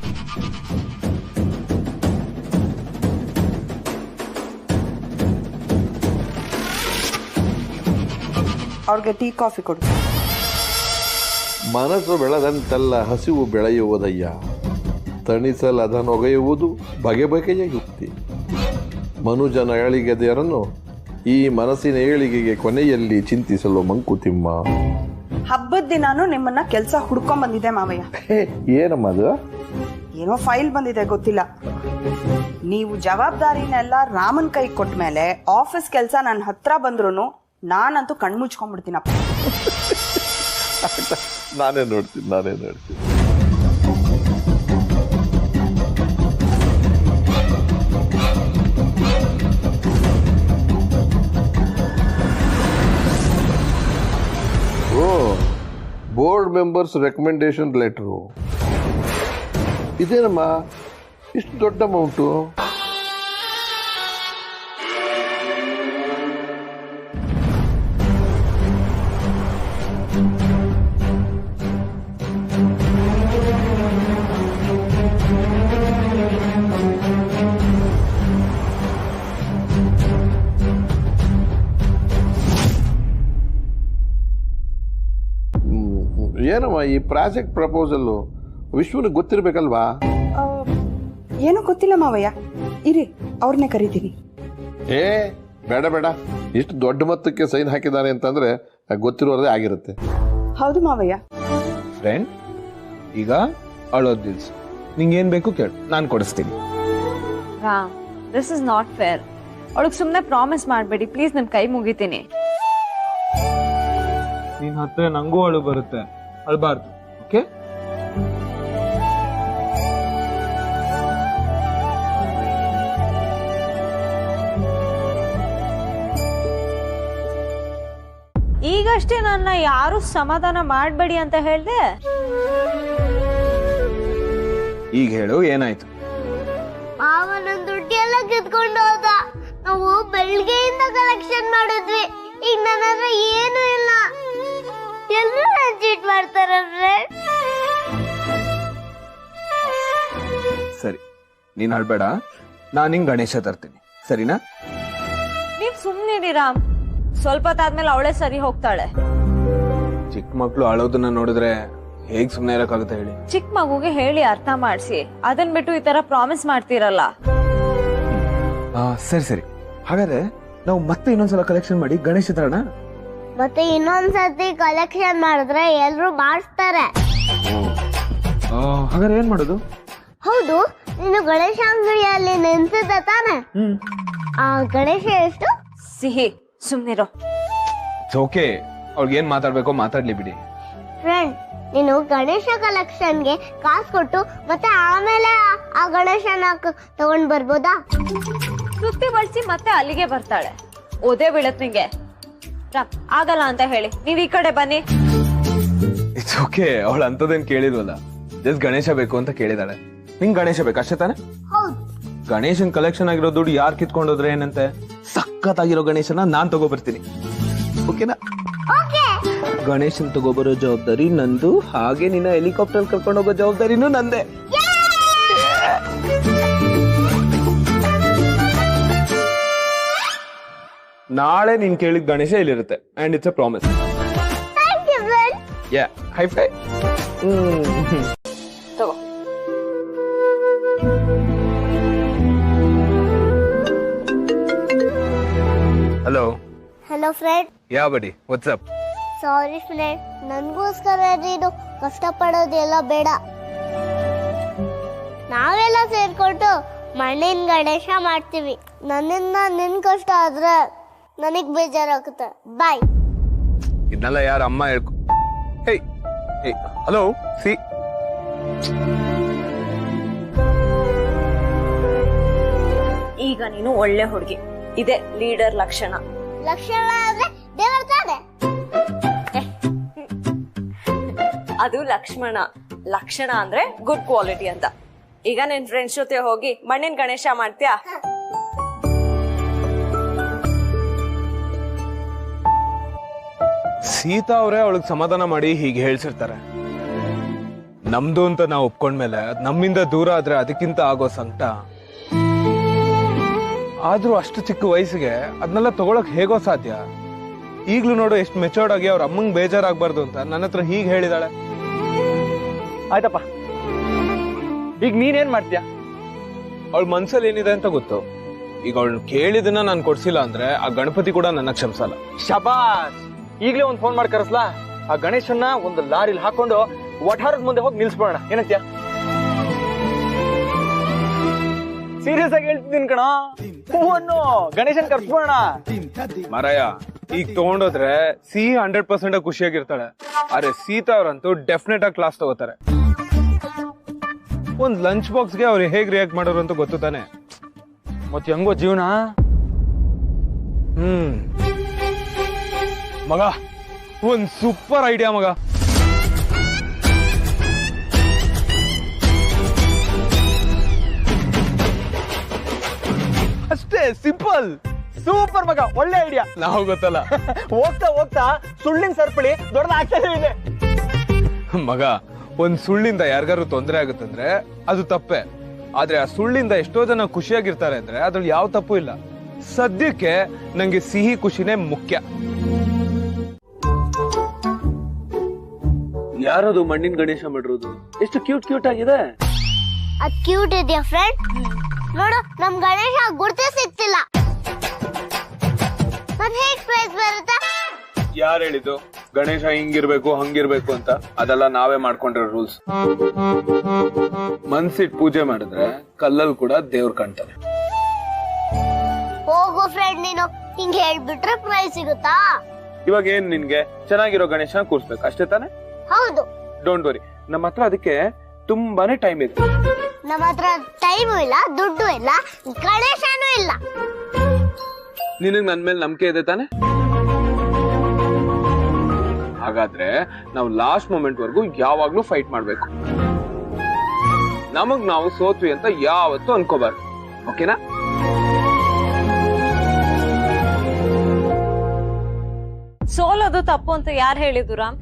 ಅವ್ರಿಗೆ ಟೀ ಕಾಫಿ ಕೊಡು. ಮನಸ್ಸು ಬೆಳೆದಂತೆಲ್ಲ ಹಸಿವು ಬೆಳೆಯುವುದಯ್ಯ, ತಣಿಸಲದನೊಗೆಯುವುದು ಬಗೆ ಬಗೆಯ ಯುಕ್ತಿ. ಮನುಜನ ಏಳಿಗೆದೆಯರನ್ನು ಈ ಮನಸ್ಸಿನ ಏಳಿಗೆಗೆ ಕೊನೆಯಲ್ಲಿ ಚಿಂತಿಸಲು ಮಂಕುತಿಮ್ಮ. ಹಬ್ಬದ ದಿನಾನು ನಿಮ್ಮನ್ನ ಕೆಲಸ ಹುಡ್ಕೊಂಡ್ ಬಂದಿದೆ ಮಾವಯ್ಯ. ಏನಮ್ಮ ಅದು? ಏನೋ ಫೈಲ್ ಬಂದಿದೆ, ಗೊತ್ತಿಲ್ಲ. ನೀವು ಜವಾಬ್ದಾರಿನೆಲ್ಲ ರಾಮನ್ ಕೈ ಕೊಟ್ಟ ಮೇಲೆ ಆಫೀಸ್ ಕೆಲಸ ನನ್ನ ಹತ್ರ ಬಂದ್ರು ನಾನಂತೂ ಕಣ್ಮುಚ್ಕೊಂಡ್ಬಿಡ್ತೀನಪ್ಪ. ನಾನೇ ನೋಡ್ತೀನಿ. ಓ, ಬೋರ್ಡ್ ಮೆಂಬರ್ಸ್ ರೆಕಮೆಂಡೇಶನ್ ಲೆಟರು. ಇದೇನಮ್ಮ ಇಷ್ಟು ದೊಡ್ಡ ಅಮೌಂಟು? ಏನಮ್ಮ ಈ ಪ್ರಾಜೆಕ್ಟ್ ಪ್ರಪೋಸಲ್ಲು ವಿಶ್ವನಿಗೆ ಗೊತ್ತಿರ್ಬೇಕಲ್ವಾ? ಏನೂ ಗೊತ್ತಿಲ್ಲ ಮಾವಯ್ಯ, ಇರಿ ಅವ್ರನ್ನೇ ಕರಿತೀನಿ. ಬೇಡ, ಇಷ್ಟು ದೊಡ್ಡ ಮೊತ್ತಕ್ಕೆ ಸೈನ್ ಹಾಕಿದ್ದಾರೆ ಅಂತಂದ್ರೆ ಗೊತ್ತಿರೋದೇ ಆಗಿರುತ್ತೆ. ಹೌದು ಮಾವಯ್ಯ. ಫ್ರೆಂಡ್, ಈಗ ಅಳೋದ್ ನಿಲ್ಸು. ನಿಂಗೆ ಏನ್ ಬೇಕು ಕೇಳು, ನಾನು ಕೊಡಿಸ್ತೀನಿ. Ram, this is not fair. ಅವಳಿಗೆ ಸುಮ್ಮನೆ ಪ್ರಾಮಿಸ್ ಮಾಡಬೇಡಿ ಪ್ಲೀಸ್, ನಿಮ್ ಕೈ ಮುಗಿತೀನಿ. ನಿನ್ ಹತ್ರ ನಂಗೂ ಅಳು ಬರುತ್ತೆ, ಅಳ್ಬಾರ್ದು. ಓಕೆ? ಈಗಷ್ಟೇ ನನ್ನ ಯಾರು ಸಮಾಧಾನ ಮಾಡಬೇಡಿ ಅಂತ ಹೇಳ್ದೆ. ಈಗ ಹೇಳು, ಏನಾಯ್ತು? ಮಾವ ನನ್ ದುಡ್ಡು ಎಲ್ಲ ಕಿತ್ಕೊಂಡು ಹೋದ. ನಾವು ಬೆಳಗ್ಗೆಯಿಂದ ಕಲೆಕ್ಷನ್ ಮಾಡಿದ್ವಿ, ಈಗ ನನ್ನ ಹತ್ರ ಏನು ಇಲ್ಲ. ಎಲ್ಲರೂ ನನ್ ಚೀಟ್ ಮಾಡ್ತಾರೆ. ಸರಿ, ನೀನ್ ಅಳ್ಬೇಡ, ನಾನು ನಿಂಗೆ ಗಣೇಶ ತರ್ತೀನಿ, ಸರಿನಾ? ನೀವ್ ಸುಮ್ನಿರಿ ರಾಮ್, ಸ್ವಲ್ಪ ಹೊತ್ತಾದ್ಮೇಲೆ ಅವಳೇ ಸರಿ ಹೋಗ್ತಾಳೆ. ಚಿಕ್ಕ ಮಕ್ಳು ಅಳೋದನ್ನ ನೋಡಿದ್ರೆ ಹೇಗ್ ಸುಮ್ನೆ ಇರಕ್ಕಾಗುತ್ತೆ ಹೇಳಿ? ಚಿಕ್ಕ ಮಗುಗೆ ಹೇಳಿ ಅರ್ಥ ಮಾಡಿಸಿ, ಅದನ್ ಬಿಟ್ಟು ಈ ತರ ಪ್ರಾಮಿಸ್ ಮಾಡ್ತೀರಲ್ಲ. ಸರಿ, ಹಾಗಾದ್ರೆ ನಾವು ಮತ್ತೆ ಇನ್ನೊಂದ್ಸಲ ಕಲೆಕ್ಷನ್ ಮಾಡಿ ಗಣೇಶ ತರೋಣ. ಮತ್ತೆ ಇನ್ನೊಂದ್ಸತಿ ಕಲೆಕ್ಷನ್ ಮಾಡಿದ್ರೆ ಎಲ್ರು ಮಾಡಿಸ್ತಾರೆ. ಹಾಗಾದ್ರೆ ಏನ್ ಮಾಡೋದು? ಹೌದು, ನೀನು ಗಣೇಶ ಅಂಗಡಿಯಲ್ಲಿ ನಿಂತಿದ್ದ ತಾನೆ? ಆ ಗಣೇಶ ಎಷ್ಟು? ಸಿಹಿ, ಸುಮ್ನಿರೋ. ಓಕೆ, ಅವ್ರಿಗೆ ಏನ್ ಮಾತಾಡ್ಬೇಕೋ ಮಾತಾಡ್ಲಿ ಬಿಡಿ. ಫ್ರೆಂಡ್, ನೀನು ಗಣೇಶ ಕಲೆಕ್ಷನ್ಗೆ ಕಾಸು ಕೊಟ್ಟು ಮತ್ತೆ ಆಮೇಲೆ ಆ ಗಣೇಶನ ತಗೊಂಡ್ ಬರ್ಬೋದಾ? ಸುತ್ತಿ ಬಳಸಿ ಮತ್ತೆ ಅಲ್ಲಿಗೆ ಬರ್ತಾಳೆ. ಓದೇ ಬೀಳತ್ ನಿಂಗೆ. ಆಗಲ್ಲ ಅಂತ ಹೇಳಿ ನೀವ್ ಈ ಕಡೆ ಬನ್ನಿ. ಇಟ್ಸ್ ಓಕೆ, ಅವಳು ಅಂತದೇನ್ ಕೇಳಿದ್ವಲ್ಲ, ಜಸ್ಟ್ ಗಣೇಶ ಬೇಕು ಅಂತ ಕೇಳಿದಾಳೆ. ನಿಂಗ್ ಗಣೇಶ ಬೇಕು ಅಷ್ಟೇ ತಾನೆ? ಗಣೇಶನ್ ಕಲೆಕ್ಷನ್ ಆಗಿರೋ ದುಡ್ಡು ಯಾರು ಕಿತ್ಕೊಂಡೋದ್ರೆ ಏನಂತೆ? ಸಖತ್ತಾಗಿರೋ ಗಣೇಶನ ನಾನ್ ತಗೋಬರ್ತೀನಿ, ಓಕೆನಾ? ಗಣೇಶನ್ ತಗೋಬರೋ ಜವಾಬ್ದಾರಿ ನಂದು, ಹಾಗೆ ನಿನ್ನ ಹೆಲಿಕಾಪ್ಟರ್ ಕರ್ಕೊಂಡು ಹೋಗೋ ಜವಾಬ್ದಾರಿನೂ ನಂದೆ. ನಾಳೆ ನೀನ್ ಕೇಳಿದ ಗಣೇಶ ಇಲ್ಲಿರುತ್ತೆ, and it's a promise. Yeah, high five. ತಗೋ. Hello. Hello friend. Yeah buddy, what's up? Sorry friend, ನನ್ಗೋಸ್ಕರ ನೀನು ಕಷ್ಟಪಡೋದೆಲ್ಲ ಬೇಡ. ನಾವೆಲ್ಲ ಸೇರ್ಕೊಂಡು ಮಣ್ಣಿನ ಗಣೇಶ ಮಾಡ್ತೀವಿ. ನನ್ನಿಂದ ನಿನ್ ಕಷ್ಟ ಆದ್ರೆ ನನಗ್ ಬೇಜಾರಾಗುತ್ತೆ. ಬಾಯ್. ಇದನ್ನೆಲ್ಲ ಯಾರ ಅಮ್ಮ ಹೇಳ್ಕೊ. ಹೇ ಹಲೋ, ಸಿ ಈಗ ನೀನು ಒಳ್ಳೆ ಹುಡುಗಿ, ಇದೆ ಲೀಡರ್ ಲಕ್ಷಣ. ಲಕ್ಷಣ ಅಂದ್ರೆ ದೇವರ ತಾನೆ. ಅದು ಲಕ್ಷ್ಮಣ, ಲಕ್ಷಣ ಅಂದ್ರೆ ಗುಡ್ ಕ್ವಾಲಿಟಿ ಅಂತ. ಈಗ ನಿನ್ ಫ್ರೆಂಡ್ಸ್ ಜೊತೆ ಹೋಗಿ ಮಣ್ಣಿನ ಗಣೇಶ ಮಾಡ್ತೀಯಾ? ಸೀತಾ ಅವರೇ ಅವಳಿಗೆ ಸಮಾಧಾನ ಮಾಡಿ ಹೀಗೆ ಹೇಳ್ಸಿರ್ತಾರೆ. ನಮ್ದು ಅಂತ ನಾವು ಒಪ್ಕೊಂಡ್ಮೇಲೆ ಅದ್ ನಮ್ಮಿಂದ ದೂರ ಆದ್ರೆ ಅದಕ್ಕಿಂತ ಆಗೋ ಸಂಕಟ. ಆದ್ರೂ ಅಷ್ಟು ಚಿಕ್ಕ ವಯಸ್ಸಿಗೆ ಅದನ್ನೆಲ್ಲ ತಗೊಳಕ್ ಹೇಗೋ ಸಾಧ್ಯ? ಈಗ್ಲೂ ನೋಡು ಎಷ್ಟು ಮೆಚೋರ್ಡ್ ಆಗಿ ಅವ್ರ ಅಮ್ಮಂಗ್ ಬೇಜಾರಾಗ್ಬಾರ್ದು ಅಂತ ನನ್ನ ಹತ್ರ ಹೀಗೆ ಹೇಳಿದಾಳೆ. ಆಯ್ತಪ್ಪ, ಈಗ ನೀನೇನ್ ಮಾಡ್ತೀಯ? ಅವಳ ಮನ್ಸಲ್ಲಿ ಏನಿದೆ ಅಂತ ಗೊತ್ತು. ಈಗ ಅವಳು ಕೇಳಿದನ್ನ ನಾನು ಕೊಡ್ಸಿಲ್ಲ ಅಂದ್ರೆ ಆ ಗಣಪತಿ ಕೂಡ ನನ್ನ ಕ್ಷಮಿಸಲ್ಲ. ಶಬಾಸ್, ಈಗ್ಲೇ ಒಂದ್ ಫೋನ್ ಮಾಡಿ ಕರೆಸ್ಲಾ? ಆ ಗಣೇಶನ್ನ ಒಂದು ಲಾರಿಲಿ ಹಾಕೊಂಡು ವಠಾರದ ಮುಂದೆ ಹೋಗಿ ನಿಲ್ಸ್ಬೋಣ, ಏನಂತ್ಯ? ಸೀರಿಯಸ್ ಆಗಿ ಹೇಳ್ತಿದ್ದೀನಿ ಕಣ, ಹೂವನ್ನು ಗಣೇಶನ್ ಕರ್ಸ್ಬೋಣ. ಮಾರಾಯ, ಈಗ ತಗೊಂಡೋದ್ರೆ ಸಿಹಿ 100% ಖುಷಿಯಾಗಿರ್ತಾಳೆ. ಆದ್ರೆ ಸೀತಾ ಅವ್ರಂತೂ ಡೆಫಿನೆಟ್ ಆಗಿ ಕ್ಲಾಸ್ ತಗೋತಾರೆ. ಒಂದ್ ಲಂಚ್ ಬಾಕ್ಸ್ಗೆ ಅವ್ರು ಹೇಗ್ ರಿಯಾಕ್ಟ್ ಮಾಡೋರು ಅಂತ ಗೊತ್ತು ತಾನೆ. ಮತ್ತೆ ಹೆಂಗೋ ಜೀವನ. ಮಗ, ಒಂದ್ ಸೂಪರ್ ಐಡಿಯಾ ಮಗ. ಅಷ್ಟೇ ಸಿಂಪಲ್, ಸೂಪರ್ ಮಗ, ಒಳ್ಳೆ ಐಡಿಯಾ. ನಾವು ಗೊತ್ತಲ್ಲ, ಹೋಗ್ತಾ ಹೋಗ್ತಾ ಸುಳ್ಳಿನ ಸರ್ಪಳಿ ದೊಡ್ಡದಾಗ್ತಾನೆ ಇದೆ. ಮಗ, ಒಂದ್ ಸುಳ್ಳಿಂದ ಯಾರಿಗಾರು ತೊಂದರೆ ಆಗುತ್ತಂದ್ರೆ ಅದು ತಪ್ಪೆ. ಆದ್ರೆ ಆ ಸುಳ್ಳಿಂದ ಎಷ್ಟೋ ಜನ ಖುಷಿಯಾಗಿರ್ತಾರೆ ಅಂದ್ರೆ ಅದ್ರಲ್ಲಿ ಯಾವ ತಪ್ಪು ಇಲ್ಲ. ಸದ್ಯಕ್ಕೆ ನಂಗೆ ಸಿಹಿ ಖುಷಿನೇ ಮುಖ್ಯ. ಯಾರದು ಮಣ್ಣಿನ ಗಣೇಶ ಮಾಡಿರೋದು? ಎಷ್ಟು ಕ್ಯೂಟ್ ಕ್ಯೂಟ್ ಆಗಿದೆ. ಅದ್ ಕ್ಯೂಟ್ ಇದೆಯಾ ಫ್ರೆಂಡ್? ನೋಡು, ನಮ್ ಗಣೇಶ ಗುರ್ತೇ ಸಿಗ್ತಿಲ್ಲ. ಮತ್ ಹೇಗ್ ಪ್ರೈಸ್ ಬರುತ್ತೆ? ಯಾರು ಹೇಳಿದ್ದು ಗಣೇಶ ಹಿಂಗಿರ್ಬೇಕು ಹಂಗಿರ್ಬೇಕು ಅಂತ? ಅದೆಲ್ಲ ನಾವೇ ಮಾಡ್ಕೊಂಡಿರೋ ರೂಲ್ಸ್. ಮನ್ಸಿಟ್ ಪೂಜೆ ಮಾಡಿದ್ರೆ ಕಲ್ಲಲ್ಲಿ ಕೂಡ ದೇವ್ರು ಕಾಣ್ತಾನೆ. ಹೋಗು ಫ್ರೆಂಡ್, ನೀನು ಹಿಂಗ್ ಹೇಳ್ಬಿಟ್ರೆ ಪ್ರೈಸ್ ಸಿಗುತ್ತಾ? ಇವಾಗ ಏನ್ ನಿನ್ಗೆ ಚೆನ್ನಾಗಿರೋ ಗಣೇಶ ಕೂರ್ಸ್ಬೇಕು ಅಷ್ಟೇ ತಾನೆ? ಹೌದು. ಡೋಂಟ್ ವರಿ, ನಮ್ಮ ಹತ್ರ ಅದಕ್ಕೆ ತುಂಬಾನೇ ಟೈಮ್ ಇದೆ. ನಮ್ಮ ಹತ್ರ ಟೈಮು ಇಲ್ಲ, ದುಡ್ಡು ಇಲ್ಲ, ಗಣೇಶನೂ ಇಲ್ಲ. ನಿನಗ್ ನನ್ ಮೇಲೆ ನಂಬಿಕೆ ಇದೆ ತಾನೆ? ಹಾಗಾದ್ರೆ ನಾವು ಲಾಸ್ಟ್ ಮೂಮೆಂಟ್ ವರ್ಗು ಯಾವಾಗ್ಲೂ ಫೈಟ್ ಮಾಡ್ಬೇಕು. ನಮಗ್ ನಾವು ಸೋತ್ವಿ ಅಂತ ಯಾವತ್ತೂ ಅನ್ಕೋಬಾರ್ದು, ಓಕೆನಾ? ಸೋಲೋದು ತಪ್ಪು ಅಂತ ಯಾರು ಹೇಳಿದ್ರು ರಾಮ್?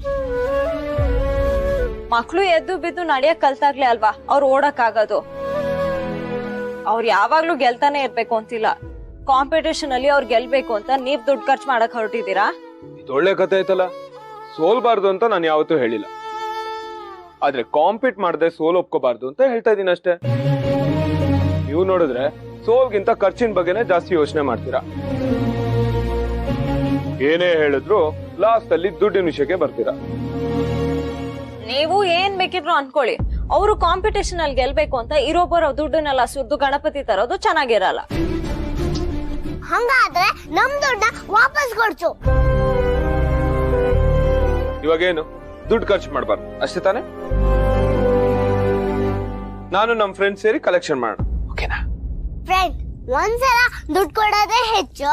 ಮಕ್ಳು ಎದ್ದು ಬಿದ್ದು ನಡೆಯಕ್ ಕಲ್ತಾಗ್ಲೇ ಅಲ್ವಾ ಅವ್ರು ಓಡಕ್ ಆಗೋದು. ಅವ್ರು ಯಾವಾಗ್ಲೂ ಗೆಲ್ತಾನೆ ಇರ್ಬೇಕು ಅಂತಿಲ್ಲ. ಕಾಂಪಿಟೇಷನ್ ಅಲ್ಲಿ ಅವ್ರು ಗೆಲ್ಬೇಕು ಅಂತ ನೀವ್ ದುಡ್ಡು ಖರ್ಚು ಮಾಡಕ್ ಹೊರಟಿದ್ದೀರಾ? ಇದು ಒಳ್ಳೆ ಕಥೆ ಆಯ್ತಲ್ಲ. ಸೋಲ್ಬಾರ್ದು ಅಂತ ನಾನು ಯಾವತ್ತೂ ಹೇಳಿಲ್ಲ. ಆದ್ರೆ ಕಾಂಪೀಟ್ ಮಾಡದೆ ಸೋಲ್ ಒಪ್ಕೋಬಾರ್ದು ಅಂತ ಹೇಳ್ತಾ ಇದೀನಿ ಅಷ್ಟೇ. ನೀವು ನೋಡಿದ್ರೆ ಸೋಲ್ಗಿಂತ ಖರ್ಚಿನ ಬಗ್ಗೆನೇ ಜಾಸ್ತಿ ಯೋಚನೆ ಮಾಡ್ತೀರಾ. ಏನೇ ಹೇಳಿದ್ರು ಲಾಸ್ಟ್ ಅಲ್ಲಿ ದುಡ್ಡಿನ ವಿಷಯಕ್ಕೆ ಬರ್ತೀರಾ. ನೀವು ಏನ್ ಬೇಕಿದ್ರು ಅನ್ಕೊಳ್ಳಿ, ಅವರು ಕಾಂಪಿಟೇಷನ್ ಅಲ್ಲಿ ಗೆಲ್ಬೇಕು ಅಂತ ಇರೋಬ್ಬರ ದುಡ್ಡನ್ನೆಲ್ಲ ಸುರ್ದು ಗಣಪತಿ ತರೋದು ಚೆನ್ನಾಗಿರಲ್ಲ. ಹಂಗಾದ್ರೆ ನಮ್ ದುಡ್ಡ ವಾಪಸ್ ಕೊಡ್ಸು. ಇವಾಗೇನು ದುಡ್ಡು ಖರ್ಚು ಮಾಡಬಾರ್ದು ಅಷ್ಟೇ ತಾನೆ? ನಾನು ನಮ್ ಫ್ರೆಂಡ್ ಸೇರಿ ಕಲೆಕ್ಷನ್ ಮಾಡೋಣ, ಓಕೆನಾ? ಫ್ರೆಂಡ್, ಒಂದ್ಸಲ ದುಡ್ಡು ಕೊಡೋದೇ ಹೆಚ್ಚು.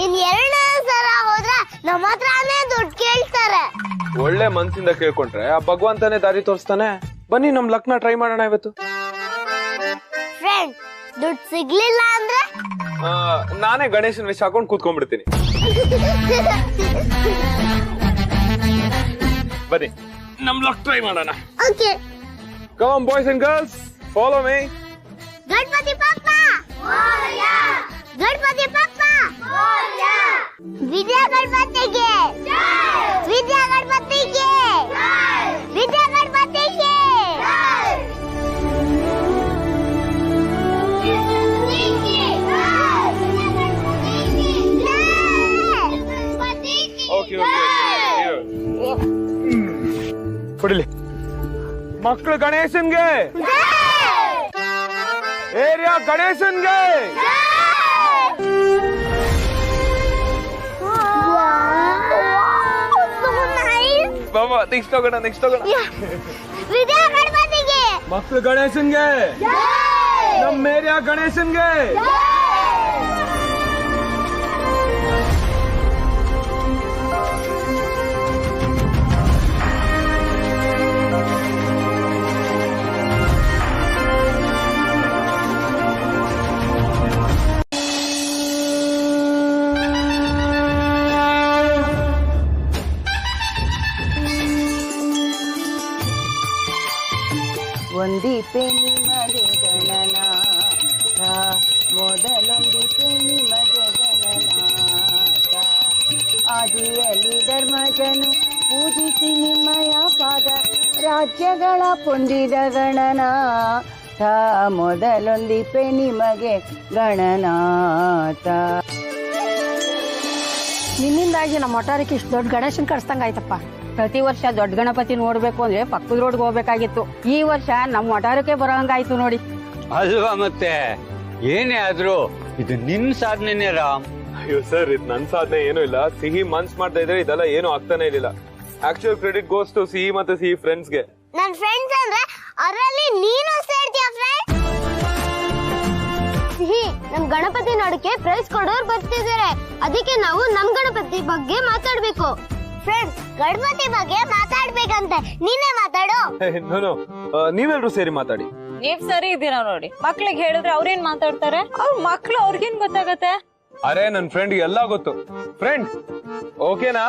ಇನ್ ಎರಡನೇ ಸಲ ಹೋದ್ರೆ ನಮ್ಮ ಹತ್ರನೇ ದುಡ್ಡು ಕೇಳ್ತಾರೆ. ಒಳ್ಳೆ ಮನ್ಸಿಂದ ಕೇಳ್ಕೊಂಡ್ರೆ ಆ ಭಗವಂತನೇ ದಾರಿ ತೋರಿಸ್ತಾನೆ. ಬನ್ನಿ ನಮ್ ಲಕ್ನ ಟ್ರೈ ಮಾಡೋಣ ಇವತ್ತು. ಫ್ರೆಂಡ್, ದುಡ್ಡು ಸಿಗ್ಲಿಲ್ಲ ಅಂದ್ರೆ ನಾನೇ ಗಣೇಶನ್ ವೇಷ ಹಾಕೊಂಡು ಕೂತ್ಕೊಂಡ್ಬಿಡ್ತೀನಿ. ಬನ್ನಿ ನಮ್ ಲಕ್ ಟ್ರೈ ಮಾಡೋಣ. Okay, come on boys and girls, follow me. Ganapati Bappa Morya, Ganapati Bappa Morya, Vidya ಗಣಪತಿಗೆ ಜೈ, ವಿದ್ಯಾ ಗಣಪತಿಗೆ ಜೈ, ವಿದ್ಯಾ ಗಣಪತಿಗೆ ಜೈ. ಕೊಡಿಲಿ ಮಕ್ಕಳು ಗಣೇಶನ್ಗೆ, ಏರಿಯಾ ಗಣೇಶನ್ಗೆ. ಬಾಬಾ ನೆಕ್ಸ್ಟ್ ಹೋಗೋಣ, ನೆಕ್ಸ್ಟ್ ಹೋಗೋಣ. ವಿದ್ಯಾ ಗಣಪತಿಗೆ, ಮಕ್ಕಳು ಗಣೇಶನ್ಗೆ, ನಮ್ಮ ಏರಿಯಾ ಗಣೇಶನ್ಗೆ. ಒಂದಿಪೆ ನಿಮಗೆ ಗಣನಾಥ ಮೊದಲೊಂದಿಪೆ ನಿಮಗೆ ಗಣನಾಥ ಆದಿಯಲ್ಲಿ ಧರ್ಮಜನು ಪೂಜಿಸಿ ನಿಮ್ಮಯ ಪಾದ ರಾಜ್ಯಗಳ ಪೊಂದಿದ ಗಣನಾಥ ಮೊದಲೊಂದಿಪೆ ನಿಮಗೆ ಗಣನಾಥ. ನಿನ್ನಿಂದಾಗಿ ನಮ್ಮ ಒಟ್ಟಾರಕ್ಕೆ ಇಷ್ಟು ದೊಡ್ಡ ಗಣೇಶನ್ ಕಟ್ಸ್ದಂಗ ಆಯ್ತಪ್ಪ. ಪ್ರತಿ ವರ್ಷ ದೊಡ್ಡ ಗಣಪತಿ ನೋಡ್ಬೇಕು ಅಂದ್ರೆ ಪಕ್ಕದ ರೋಡ್ಗೆ ಹೋಗ್ಬೇಕಾಗಿತ್ತು. ಈ ವರ್ಷ ನಮ್ಮ ಒಟ್ಟಾರಕ್ಕೆ ಬರೋಂಗಾಯ್ತು ನೋಡಿ. ಅಲ್ವಾ ಮತ್ತೆ ಏನೇ ಆದ್ರೂ ಇದು ನಿನ್ ಸಾಧನೆನೇ ರಾಮ್. ಅಯ್ಯೋ ಸರ್, ಇದು ನನ್ ಸಾಧನೆ ಏನೂ ಇಲ್ಲ. ಸಿಹಿ ಮನ್ಸ್ ಮಾಡ್ತಾ ಇದ್ರೆ ಇದೆಲ್ಲ ಏನು ಆಗ್ತಾನೆ ಇರಲಿಲ್ಲ. ಆಕ್ಚುಯಲ್ ಕ್ರೆಡಿಟ್ ಗೋಸ್ ಟು ಸಿಹಿ ಮತ್ತೆ ಸಿಹಿ ಫ್ರೆಂಡ್ಸ್ಗೆ. ನನ್ ಫ್ರೆಂಡ್ಸ್ ಅಂದ್ರೆ ಅವರಲ್ಲಿ ನೀನು ಸೇರ್ತೀಯ ಫ್ರೆಂಡ್. ಸಿಹಿ, ನಮ್ ಗಣಪತಿ ನೋಡಕ್ಕೆ ಪ್ರೈಸ್ ಕೊಡೋರು ಬರ್ತಿದ್ದಾರೆ. ಅದಕ್ಕೆ ನಾವು ನಮ್ ಗಣಪತಿ ಬಗ್ಗೆ ಮಾತಾಡ್ಬೇಕು. ಫ್ರೆಂಡ್ಸ್, ಗಣಪತಿ ಬಗ್ಗೆ ಮಾತಾಡ್ಬೇಕಂತೆ. ನೀನೇ ಮಾತಾಡು. ನೀವೆಲ್ರೂ ಸೇರಿ ಮಾತಾಡಿ. ನೀವ್ ಸರಿ ಇದ್ದೀರಾ ನೋಡಿ. ಮಕ್ಳಿಗೆ ಹೇಳಿದ್ರೆ ಅವ್ರೇನ್ ಮಾತಾಡ್ತಾರೆ? ಅವ್ರ ಮಕ್ಳು ಅವ್ರಿಗೇನ್ ಗೊತ್ತಾಗತ್ತೆ? ಅರೆ, ನನ್ ಫ್ರೆಂಡ್ ಎಲ್ಲ ಗೊತ್ತು. ಫ್ರೆಂಡ್ ಓಕೆನಾ?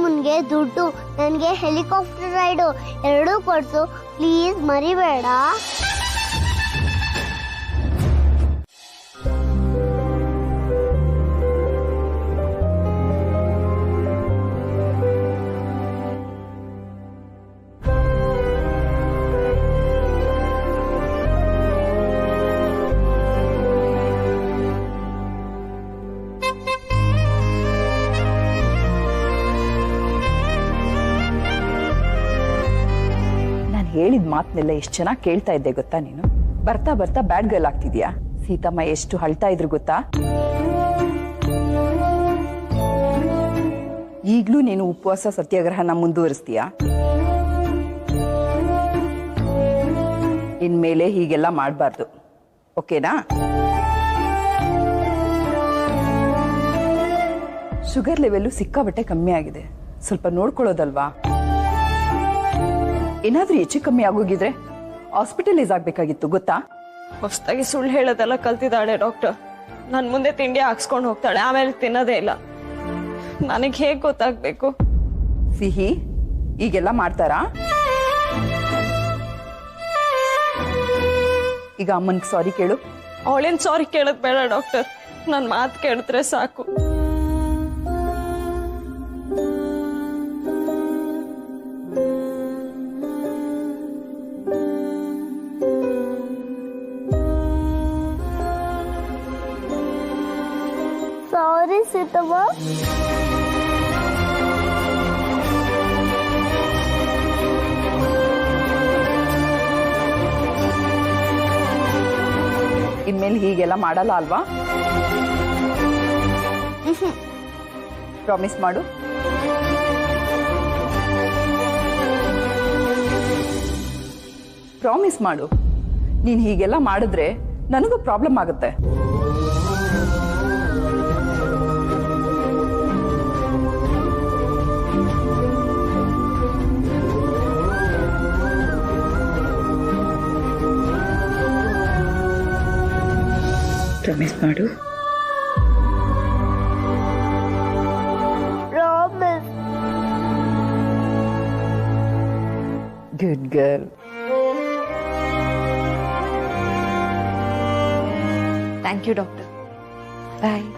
ಮುನ್ಗೆ ದುಡ್ಡು, ನನ್ಗೆ ಹೆಲಿಕಾಪ್ಟರ್ ರೈಡು ಎರಡೂ ಕೊಡ್ಸು ಪ್ಲೀಸ್, ಮರಿಬೇಡ. ಹೇಳಿದ ಮಾತನ್ನೆಲ್ಲ ಎಷ್ಟು ಚೆನ್ನಾಗಿ ಕೇಳ್ತಾ ಇದ್ದೆ ಗೊತ್ತಾ ನೀನು? ಬರ್ತಾ ಬರ್ತಾ ಬ್ಯಾಡ್ ಗರ್ಲ್ ಆಗ್ತಿದ್ಯಾ. ಸೀತಮ್ಮ ಎಷ್ಟು ಅಳ್ತಾ ಇದ್ರು ಗೊತ್ತಾ? ಈಗ್ಲೂ ನೀನು ಉಪವಾಸ ಸತ್ಯಾಗ್ರಹನ ಮುಂದುವರಿಸ್ತೀಯಾ? ಇನ್ಮೇಲೆ ಹೀಗೆಲ್ಲ ಮಾಡಬಾರ್ದು, ಓಕೆನಾ? ಶುಗರ್ ಲೆವೆಲ್ ಸಿಕ್ಕಾಬಟ್ಟೆ ಕಮ್ಮಿ ಆಗಿದೆ, ಸ್ವಲ್ಪ ನೋಡ್ಕೊಳ್ಳೋದಲ್ವಾ? ಏನಾದ್ರೂ ಹೆಚ್ಚು ಕಮ್ಮಿ ಆಗೋಗಿದ್ರೆ ಹಾಸ್ಪಿಟಲೈಸ್ ಆಗ್ಬೇಕಾಗಿತ್ತು, ಗೊತ್ತಾ? ಹೊಸದಾಗಿ ಸುಳ್ಳು ಹೇಳೋದೆಲ್ಲ ಕಲ್ತಿದ್ದಾಳೆ ಡಾಕ್ಟರ್. ನನ್ ಮುಂದೆ ತಿಂಡಿ ಹಾಕ್ಸ್ಕೊಂಡು ಹೋಗ್ತಾಳೆ, ಆಮೇಲೆ ತಿನ್ನೋದೇ ಇಲ್ಲ. ನನಗೆ ಹೇಗ್ ಗೊತ್ತಾಗ್ಬೇಕು? ಸಿಹಿ, ಈಗೆಲ್ಲ ಮಾಡ್ತಾರಾ? ಈಗ ಅಮ್ಮನ್ಗೆ ಸಾರಿ ಕೇಳು. ಅವಳೇನ್ ಸಾರಿ ಕೇಳೋದ್ ಬೇಡ ಡಾಕ್ಟರ್, ನನ್ ಮಾತು ಕೇಳಿದ್ರೆ ಸಾಕು. ಸಾರಿ ಸೀತಮ್ಮ. ಇನ್ಮೇಲೆ ಹೀಗೆಲ್ಲ ಮಾಡಲ್ಲ ಅಲ್ವಾ? ಪ್ರಾಮಿಸ್ ಮಾಡು. ಪ್ರಾಮಿಸ್ ಮಾಡು. ನೀನ್ ಹೀಗೆಲ್ಲ ಮಾಡಿದ್ರೆ ನನಗೂ ಪ್ರಾಬ್ಲಮ್ ಆಗುತ್ತೆ. ಪ್ರಾಮಿಸ್ ಮಾಡು. Good girl. Thank you doctor. Bye.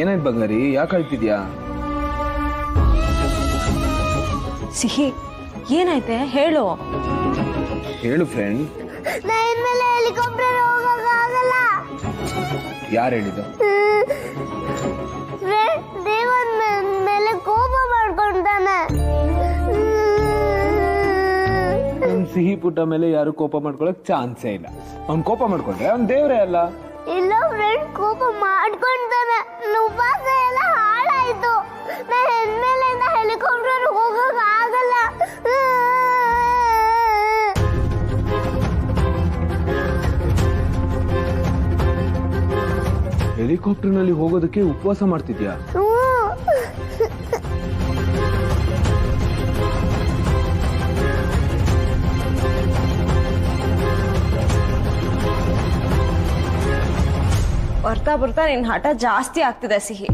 ಏನಾಯ್ತು ಬಂಗಾರಿ, ಯಾಕೆ ಅಳ್ತಿದ್ಯಾ? ಸಿಹಿ, ಏನಾಯ್ತೆ ಹೇಳು. ಹೇಳು ಫ್ರೆಂಡ್. ಮೇಲೆ ಹೆಲಿಕಾಪ್ಟರ್ ಹೋಗಕ್ಕಾಗಲ್ಲ. ಯಾರು ಹೇಳಿದ್ದು? ದೇವನ್ ಮೇಲೆ ಕೋಪ ಮಾಡ್ಕೊಂತಾನೆ. ನನ್ ಸಿಹಿ ಪುಟ್ಟ ಮೇಲೆ ಯಾರು ಕೋಪ ಮಾಡ್ಕೊಳಕ್ ಚಾನ್ಸೇ ಇಲ್ಲ. ಅವ್ನ್ ಕೋಪ ಮಾಡ್ಕೊಂಡ್ರೆ ಅವ್ನ್ ದೇವ್ರೇ ಅಲ್ಲ. ಇಲ್ಲ ಫ್ರೆಂಡ್, ಕೋಪ ಮಾಡ್ಕೊಂತಾನೆ. ಉಪವಾಸ ಎಲ್ಲ ಹಾಳಾಯ್ತು. ನಾ ಹೆಣ್ಮೇಲಿಂದ ಹೆಲಿಕಾಪ್ಟರ್ ಹೋಗಕ್ ಆಗಲ್ಲ. ಹೆಲಿಕಾಪ್ಟರ್ ನಲ್ಲಿ ಹೋಗೋದಕ್ಕೆ ಉಪವಾಸ ಮಾಡ್ತಿದ್ಯಾ? ಬರ್ತಾ ಬರ್ತಾ ನಿನ್ ಹಠ ಜಾಸ್ತಿ ಆಗ್ತಿದೆ ಸಿಹಿ.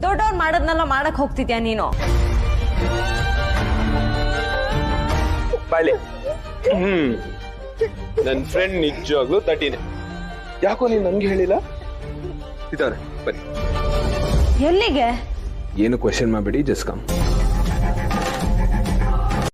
ದೊಡ್ಡವ್ರು ಮಾಡೋದ್ನೆಲ್ಲ ಮಾಡಕ್ ಹೋಗ್ತಿದ್ಯಾ ನೀನು? ಬಾಳೆ. ನನ್ ಫ್ರೆಂಡ್ ನಿಜವಾಗ್ಲೂ ತಟಿನೇ. ಯಾಕೋ ನೀನ್ ನನ್ಗೆ ಹೇಳಿಲ್ಲ? ಇದಾರೆ ಬನ್ನಿ. ಎಲ್ಲಿಗೆ? ಏನು ಕ್ವೆಶ್ಚನ್ ಮಾಡಬೇಡಿ, ಜಸ್ಟ್ ಕಮ್.